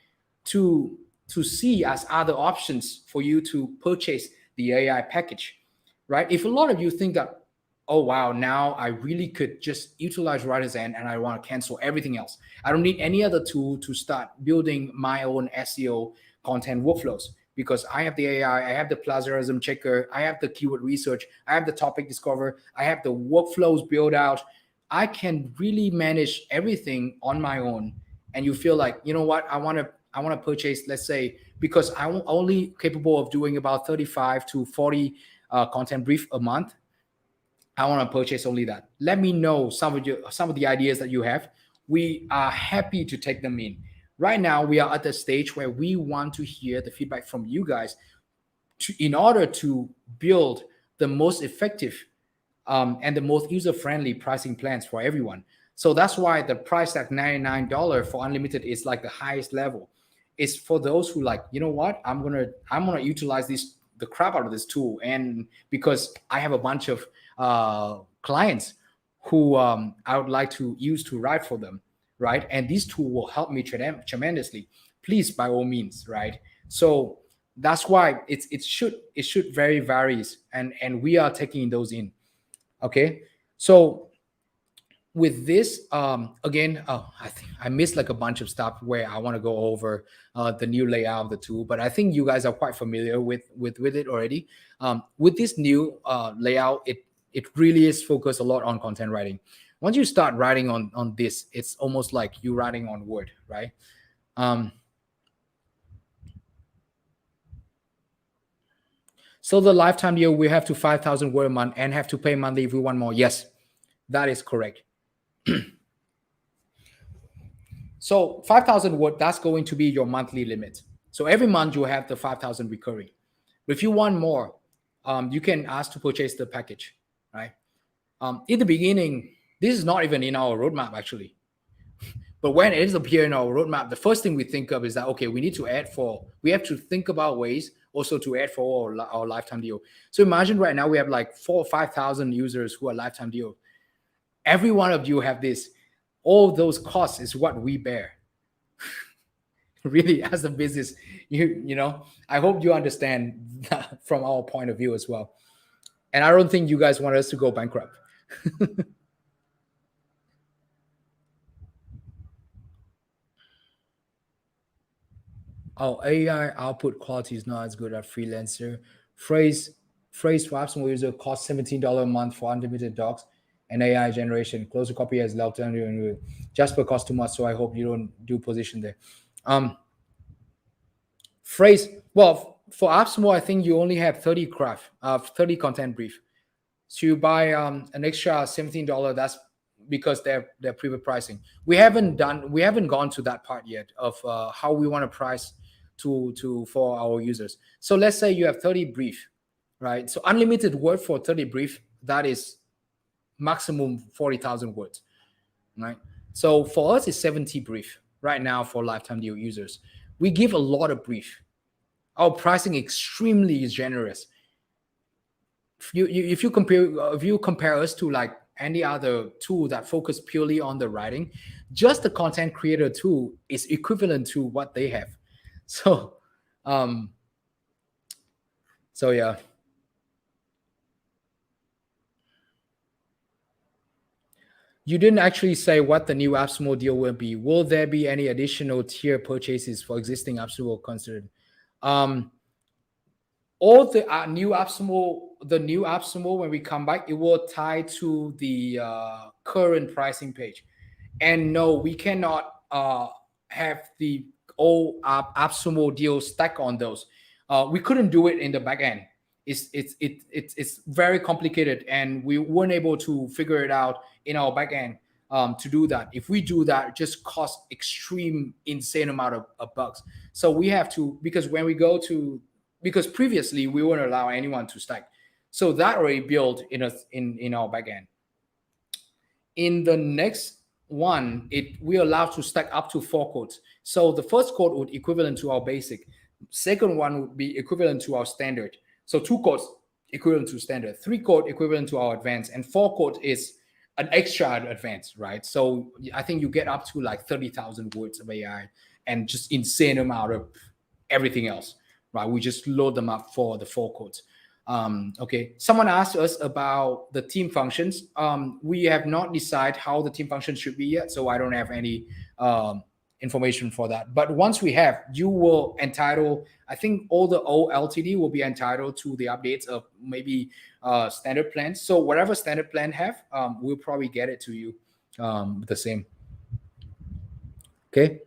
to see as other options for you to purchase the AI package, right? If a lot of you think that, oh wow, now I really could just utilize WriterZen and I want to cancel everything else, I don't need any other tool to start building my own SEO content workflows, because I have the AI, I have the plagiarism checker, I have the keyword research, I have the topic discover, I have the workflows built out. I can really manage everything on my own. And you feel like, you know what, I want to purchase, let's say, because I'm only capable of doing about 35 to 40 content brief a month. I want to purchase only that. Let me know some of the ideas that you have. We are happy to take them in. Right now, we are at the stage where we want to hear the feedback from you guys in order to build the most effective and the most user-friendly pricing plans for everyone. So that's why the price at $99 for unlimited is like the highest level. It's for those who like, you know what, I'm gonna utilize the crap out of this tool, and because I have a bunch of clients who I would like to use to write for them, right? And this tool will help me tremendously. Please, by all means, right? So that's why it should vary varies, and we are taking those in. Okay, so with this, again, I think I missed like a bunch of stuff where I want to go over the new layout of the tool, but I think you guys are quite familiar with it already. With this new layout, it really is focused a lot on content writing. Once you start writing on this, it's almost like you writing on Word, right? So the lifetime deal, we have to 5,000 word a month and have to pay monthly if we want more. Yes, that is correct. So 5,000 word, that's going to be your monthly limit. So every month you have the 5,000 recurring. But if you want more, you can ask to purchase the package, right? In the beginning, this is not even in our roadmap actually. But when it is appear in our roadmap, the first thing we think of is that, okay, we have to think about ways also to add for our lifetime deal. So imagine right now we have like 4,000 or 5,000 users who are lifetime deal. Every one of you have this. All those costs is what we bear. Really, as a business, you know, I hope you understand that from our point of view as well. And I don't think you guys want us to go bankrupt. Our AI output quality is not as good as freelancer. Phrase swaps and user cost $17 a month for unlimited docs and AI generation. Closer copy as loud term just for cost too much. So I hope you don't do position there. Phrase, well, for AppSumo, I think you only have 30 content brief. So you buy an extra $17. That's because they're private pricing. We haven't gone to that part yet of how we want to price for our users. So let's say you have 30 brief, right? So unlimited word for 30 brief, that is maximum 40,000 words, right? So for us, it's 70 brief right now for lifetime deal users. We give a lot of brief. Our pricing extremely generous. If you compare us to like any other tool that focus purely on the writing, just the content creator tool is equivalent to what they have. So, um, so yeah. You didn't actually say what the new AppSumo deal will be. Will there be any additional tier purchases for existing AppSumo considered? Um, all the new AppSumo, when we come back, it will tie to the current pricing page. And no, we cannot have the old AppSumo deal stack on those. We couldn't do it in the back end. It's very complicated, and we weren't able to figure it out in our back end to do that. If we do that, it just costs extreme, insane amount of bugs. So we have to, because when we go to, because previously we wouldn't allow anyone to stack. So that already built in our back end. In the next one, we allow to stack up to 4 codes. So the first code would equivalent to our basic. Second one would be equivalent to our standard. So 2 codes equivalent to standard, 3 code equivalent to our advanced, and 4 code is an extra advanced, right? So I think you get up to like 30,000 words of AI and just insane amount of everything else, right? We just load them up for the 4 codes. Okay, someone asked us about the team functions. We have not decided how the team function should be yet, so I don't have any information for that. But once we have, you will entitle, I think all the old LTD will be entitled to the updates of maybe standard plans. So whatever standard plan have, we'll probably get it to you the same. Okay.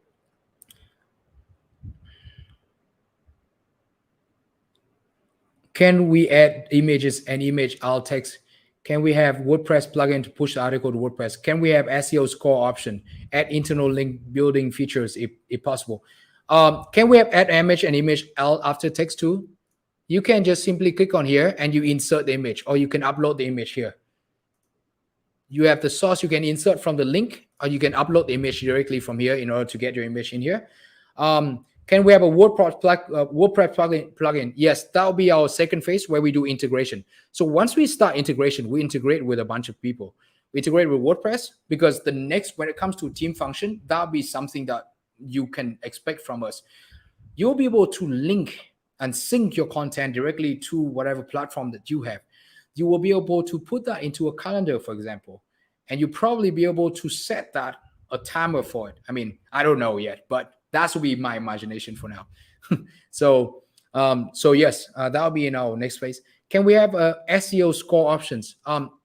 Can we add images and image alt text? Can we have WordPress plugin to push the article to WordPress? Can we have SEO score option? Add internal link building features if possible. Can we have add image and image alt after text too? You can just simply click on here and you insert the image, or you can upload the image here. You have the source, you can insert from the link, or you can upload the image directly from here in order to get your image in here. Can we have a WordPress plugin? Yes, that'll be our second phase where we do integration. So once we start integration, we integrate with a bunch of people. We integrate with WordPress, because the next, when it comes to team function, that'll be something that you can expect from us. You'll be able to link and sync your content directly to whatever platform that you have. You will be able to put that into a calendar, for example, and you'll probably be able to set that a timer for it. I mean, I don't know yet, but that will be my imagination for now. So yes, that'll be in our next phase. Can we have SEO score options?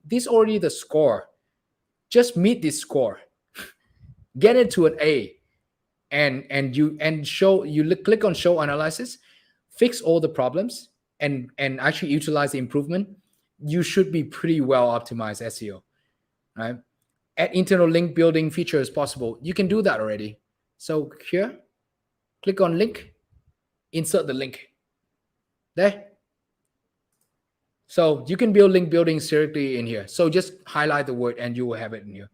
This already the score. Just meet this score, get it to an A, and click on show analysis, fix all the problems, and actually utilize the improvement. You should be pretty well optimized SEO, right? Add internal link building features possible. You can do that already. So here, click on link, insert the link there. So you can build link building directly in here. So just highlight the word and you will have it in here.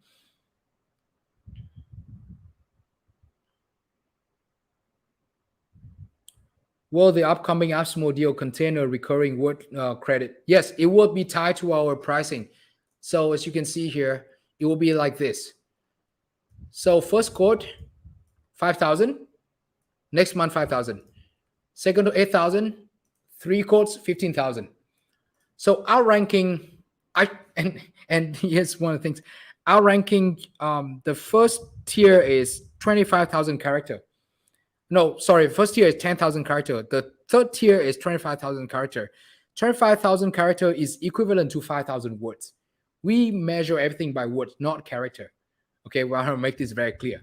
Will the upcoming AppSumo deal contain a recurring word credit? Yes, it will be tied to our pricing. So as you can see here, it will be like this. So first quote, 5,000. Next month, 5,000. Second to 8,000. 3 quotes, 15,000. So our ranking, and here's one of the things. Our ranking, the first tier is 25,000 character. No, sorry, first tier is 10,000 character. The third tier is 25,000 character. 25,000 character is equivalent to 5,000 words. We measure everything by words, not character. Okay, well, I want to make this very clear.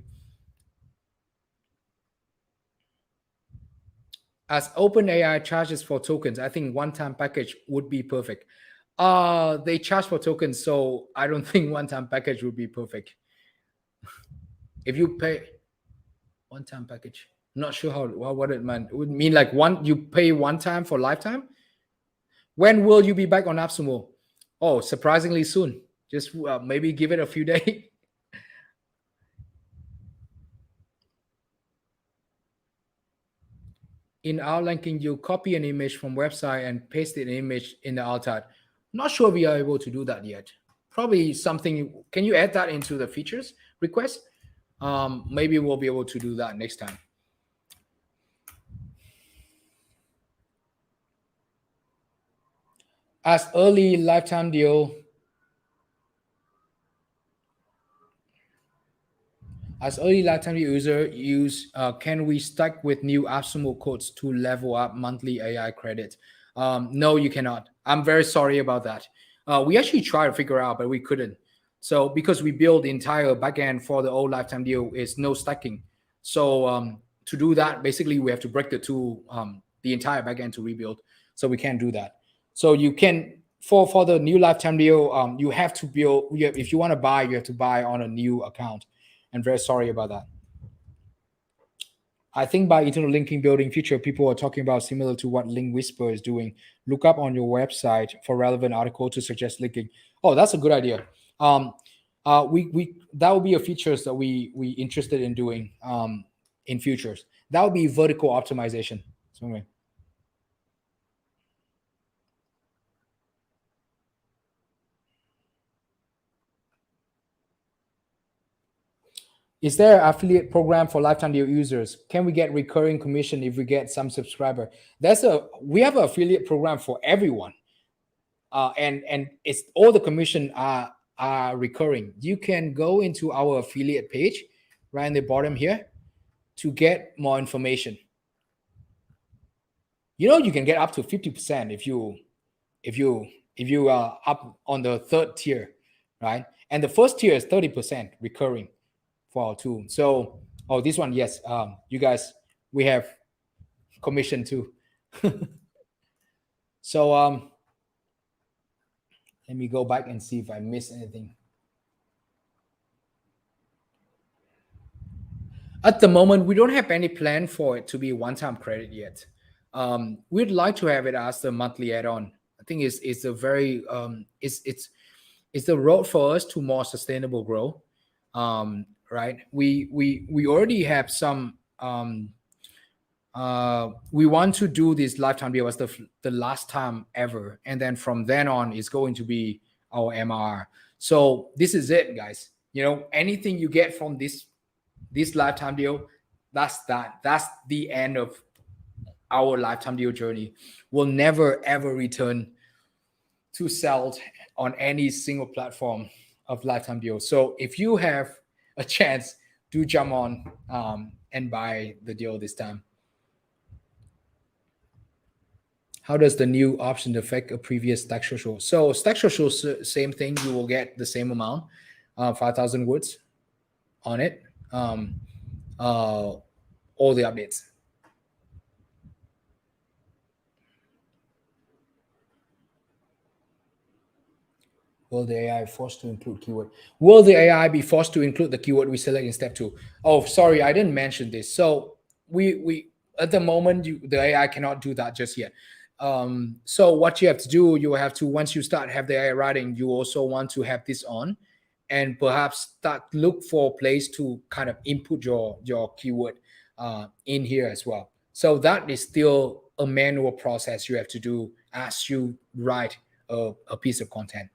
As OpenAI charges for tokens, I think one-time package would be perfect. They charge for tokens, so I don't think one-time package would be perfect. If you pay one-time package, not sure what it meant. It would mean like you pay one time for lifetime. When will you be back on AppSumo? Oh, surprisingly soon. Just maybe give it a few days. In outlinking, you copy an image from website and paste an image in the alt art. Not sure we are able to do that yet. Probably something. Can you add that into the features request? Maybe we'll be able to do that next time. As early lifetime deal As early lifetime user use, can we stack with new AppSumo codes to level up monthly AI credit? No, you cannot. I'm very sorry about that. We actually tried to figure out, but we couldn't. So because we built the entire backend for the old lifetime deal, is no stacking. So to do that, basically we have to break the two, the entire backend to rebuild. So we can't do that. So you can for the new lifetime deal, you have to build. If you want to buy, you have to buy on a new account. I'm very sorry about that. I think by internal linking building feature, people are talking about similar to what Link Whisper is doing. Look up on your website for relevant article to suggest linking. Oh, that's a good idea. We that would be a features that we interested in doing in futures. That would be vertical optimization. So anyway. Is there an affiliate program for lifetime deal users? Can we get recurring commission if we get some subscriber? We have an affiliate program for everyone, and it's all the commission are recurring. You can go into our affiliate page right in the bottom here to get more information. You can get up to 50% if you are up on the third tier, right? And the first tier is 30% recurring for our tool. So, this one, yes, you guys, we have commission too. So, let me go back and see if I missed anything. At the moment, we don't have any plan for it to be one-time credit yet. We'd like to have it as the monthly add-on. I think it's a very it's the road for us to more sustainable growth. Right? We already have some. We want to do this lifetime deal as the last time ever, and then from then on, it's going to be our MR. So this is it, guys. Anything you get from this lifetime deal, that's the end of our lifetime deal journey. We'll never ever return to sell on any single platform of lifetime deal. So if you have a chance, do jump on and buy the deal this time. How does the new option affect a previous stack social? So stack social, same thing. You will get the same amount, 5,000 words on it. All the updates. Will the AI forced to include keyword? Will the AI be forced to include the keyword we select in step 2? Oh, sorry, I didn't mention this. So we at the moment, the AI cannot do that just yet. So what you have to do, you have to, once you start have the AI writing, you also want to have this on, and perhaps start look for a place to kind of input your keyword in here as well. So that is still a manual process you have to do as you write a piece of content.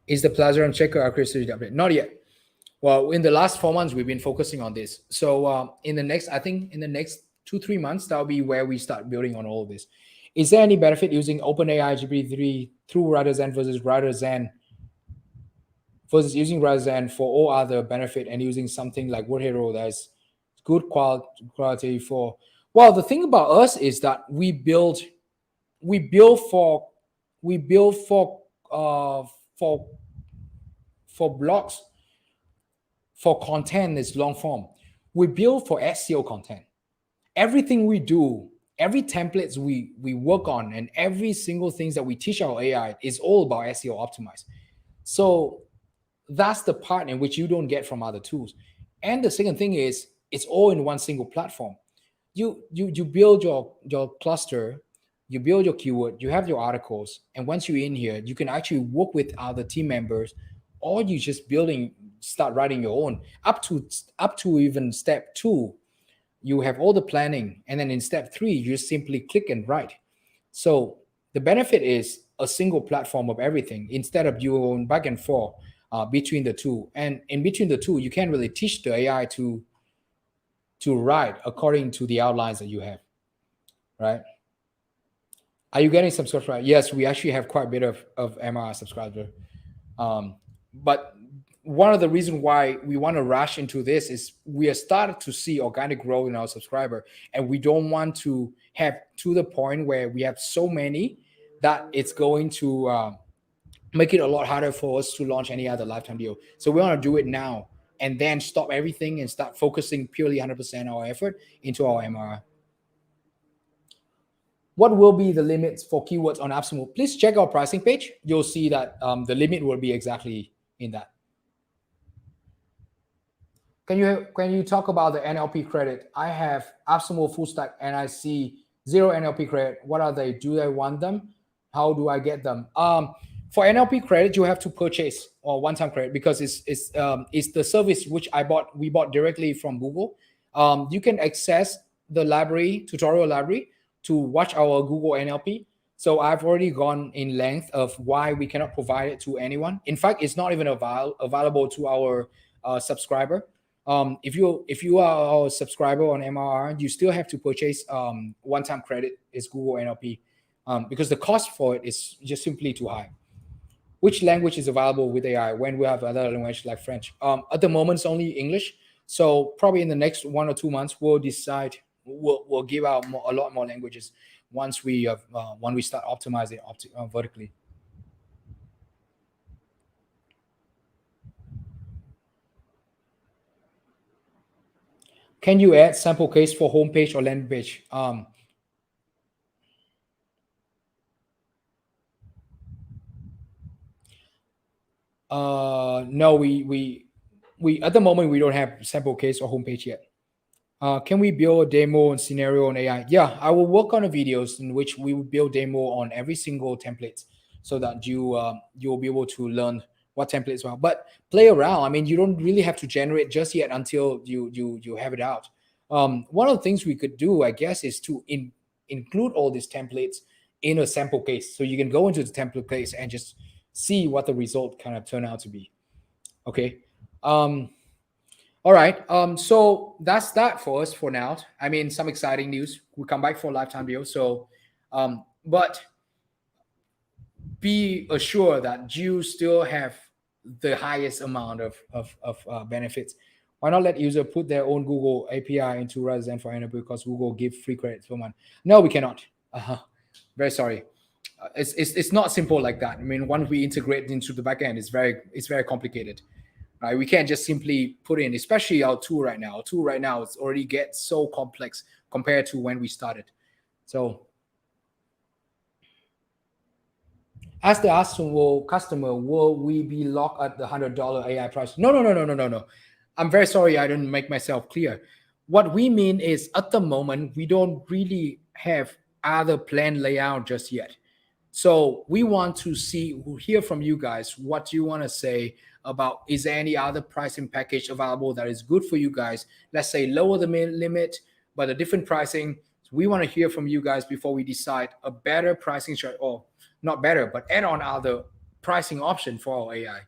Is the Plaza and checker accuracy update? Not yet. Well, in the last 4 months, we've been focusing on this. So in the next 2-3 months, that'll be where we start building on all of this. Is there any benefit using OpenAI GPT-3 through WriterZen versus using WriterZen for all other benefit and using something like WordHero that's good quality for? Well, the thing about us is that we build for blogs, for content is long form. We build for SEO content. Everything we do, every templates we work on, and every single things that we teach our AI is all about SEO optimized. So that's the part in which you don't get from other tools. And the second thing is it's all in one single platform. You build your cluster, you build your keyword, you have your articles, and once you're in here, you can actually work with other team members, or you just building start writing your own up to even step 2. You have all the planning, and then in step 3 you just simply click and write. So the benefit is a single platform of everything instead of you going back and forth between the two. And in between the two, you can't really teach the AI to write according to the outlines that you have, right? Are you getting subscribers? Yes, we actually have quite a bit of MR subscribers. Um, but one of the reasons why we want to rush into this is we are starting to see organic growth in our subscriber, and we don't want to have to the point where we have so many that it's going to make it a lot harder for us to launch any other lifetime deal. So we want to do it now and then stop everything and start focusing purely 100% our effort into our MRR. What will be the limits for keywords on AppSmooth? Please check our pricing page. You'll see that the limit will be exactly in that. Can you talk about the NLP credit? I have AppSmooth full stack and I see 0 NLP credit. What are they? Do I want them? How do I get them? For NLP credit, you have to purchase or one-time credit because it's the service which we bought directly from Google. You can access the tutorial library to watch our Google NLP. So I've already gone in length of why we cannot provide it to anyone. In fact, it's not even available to our subscriber. If you are our subscriber on MRR, you still have to purchase one-time credit is Google NLP because the cost for it is just simply too high. Which language is available with AI when we have other language like French? At the moment, it's only English. So probably in the next 1 or 2 months, we'll decide. We'll give out a lot more languages once we when we start optimizing vertically. Can you add sample case for homepage or landing page? No, we at the moment we don't have sample case or homepage yet. Can we build a demo and scenario on AI? Yeah, I will work on the videos in which we will build demo on every single template so that you'll be able to learn what templates are. But play around. I mean, you don't really have to generate just yet until you have it out. One of the things we could do, I guess, is to include all these templates in a sample case, so you can go into the template case and just see what the result kind of turn out to be. Okay. All right. So that's that for us for now. I mean, some exciting news. We come back for a lifetime deal. So, but be assured that you still have the highest amount of benefits. Why not let user put their own Google API into WriterZen for Android because Google give free credits per month? No, we cannot. Very sorry. It's not simple like that. I mean, once we integrate into the backend, it's very complicated. Right? We can't just simply put in, especially our tool right now. Our tool right now it's already gets so complex compared to when we started. So as the customer, will we be locked at the $100 AI price? No. I'm very sorry I didn't make myself clear. What we mean is at the moment, we don't really have other plan layout just yet. So we want to hear from you guys what you want to say about, is there any other pricing package available that is good for you guys? Let's say lower the limit, but a different pricing. So we want to hear from you guys before we decide a better pricing strategy, or not better, but add on other pricing option for our AI.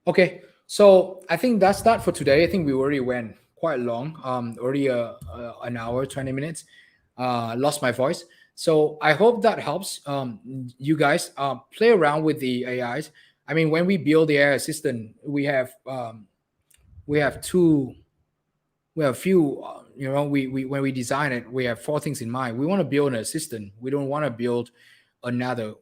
Okay, so I think that's that for today. I think we already went quite long, already an hour, 20 minutes. Lost my voice. So I hope that helps you guys play around with the AIs. I mean, when we build the AI assistant, we have few, we when we design it, we have 4 things in mind. We want to build an assistant. We don't want to build another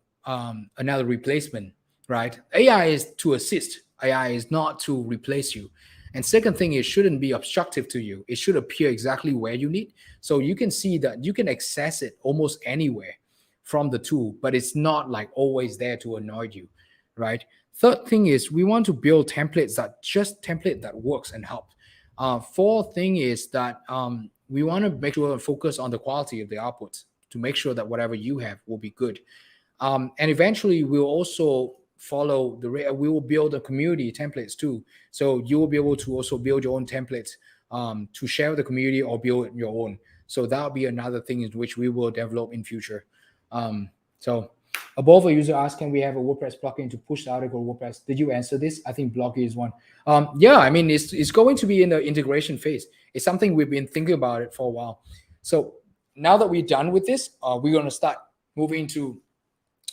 replacement, right? AI is to assist. AI is not to replace you. And second thing, it shouldn't be obstructive to you. It should appear exactly where you need. So you can see that you can access it almost anywhere from the tool, but it's not like always there to annoy you, right? Third thing is we want to build templates that works and help. Fourth thing is that we want to make sure and focus on the quality of the outputs to make sure that whatever you have will be good. And eventually we'll also follow we will build a community templates too. So you will be able to also build your own templates to share with the community or build your own. So that'll be another thing in which we will develop in future. So above, a user asked, can we have a WordPress plugin to push the article WordPress? Did you answer this? I think Blocky is one. Yeah, I mean, it's going to be in the integration phase. It's something we've been thinking about it for a while. So now that we're done with this, we're going to start moving to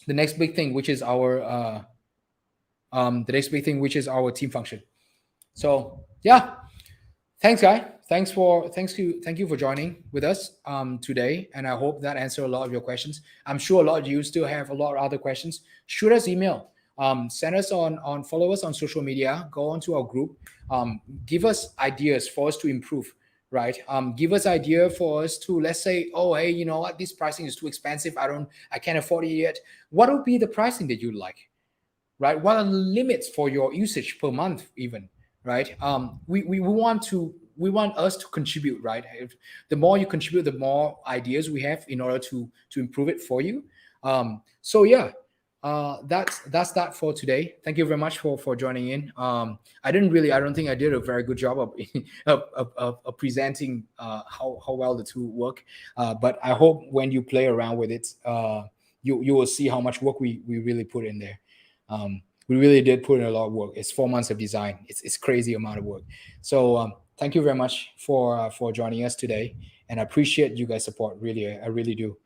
the next big thing, which is our team function. So yeah, thanks, guy. Thank you for joining with us today, and I hope that answered a lot of your questions. I'm sure a lot of you still have a lot of other questions. Shoot us email, send us on follow us on social media, go onto our group, give us ideas for us to improve, right? Give us idea for us to, let's say, oh, hey, you know what, this pricing is too expensive, I can't afford it yet. What would be the pricing that you'd like, right? What are the limits for your usage per month even, right? We want us to contribute, right? The more you contribute, the more ideas we have in order to improve it for you. So yeah, that's that for today. Thank you very much for joining in. I don't think I did a very good job of presenting how well the tool work, but I hope when you play around with it, you will see how much work we really put in there. We really did put in a lot of work. It's 4 months of design. It's crazy amount of work. So thank you very much for joining us today, and I appreciate you guys' support. Really, I really do.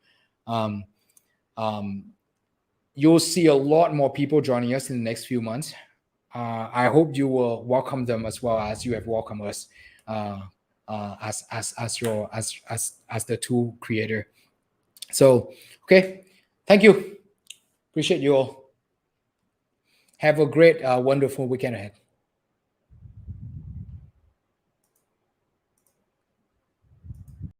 You'll see a lot more people joining us in the next few months. I hope you will welcome them as well as you have welcomed us as the tool creator. So okay, thank you. Appreciate you all. Have a great, wonderful weekend ahead.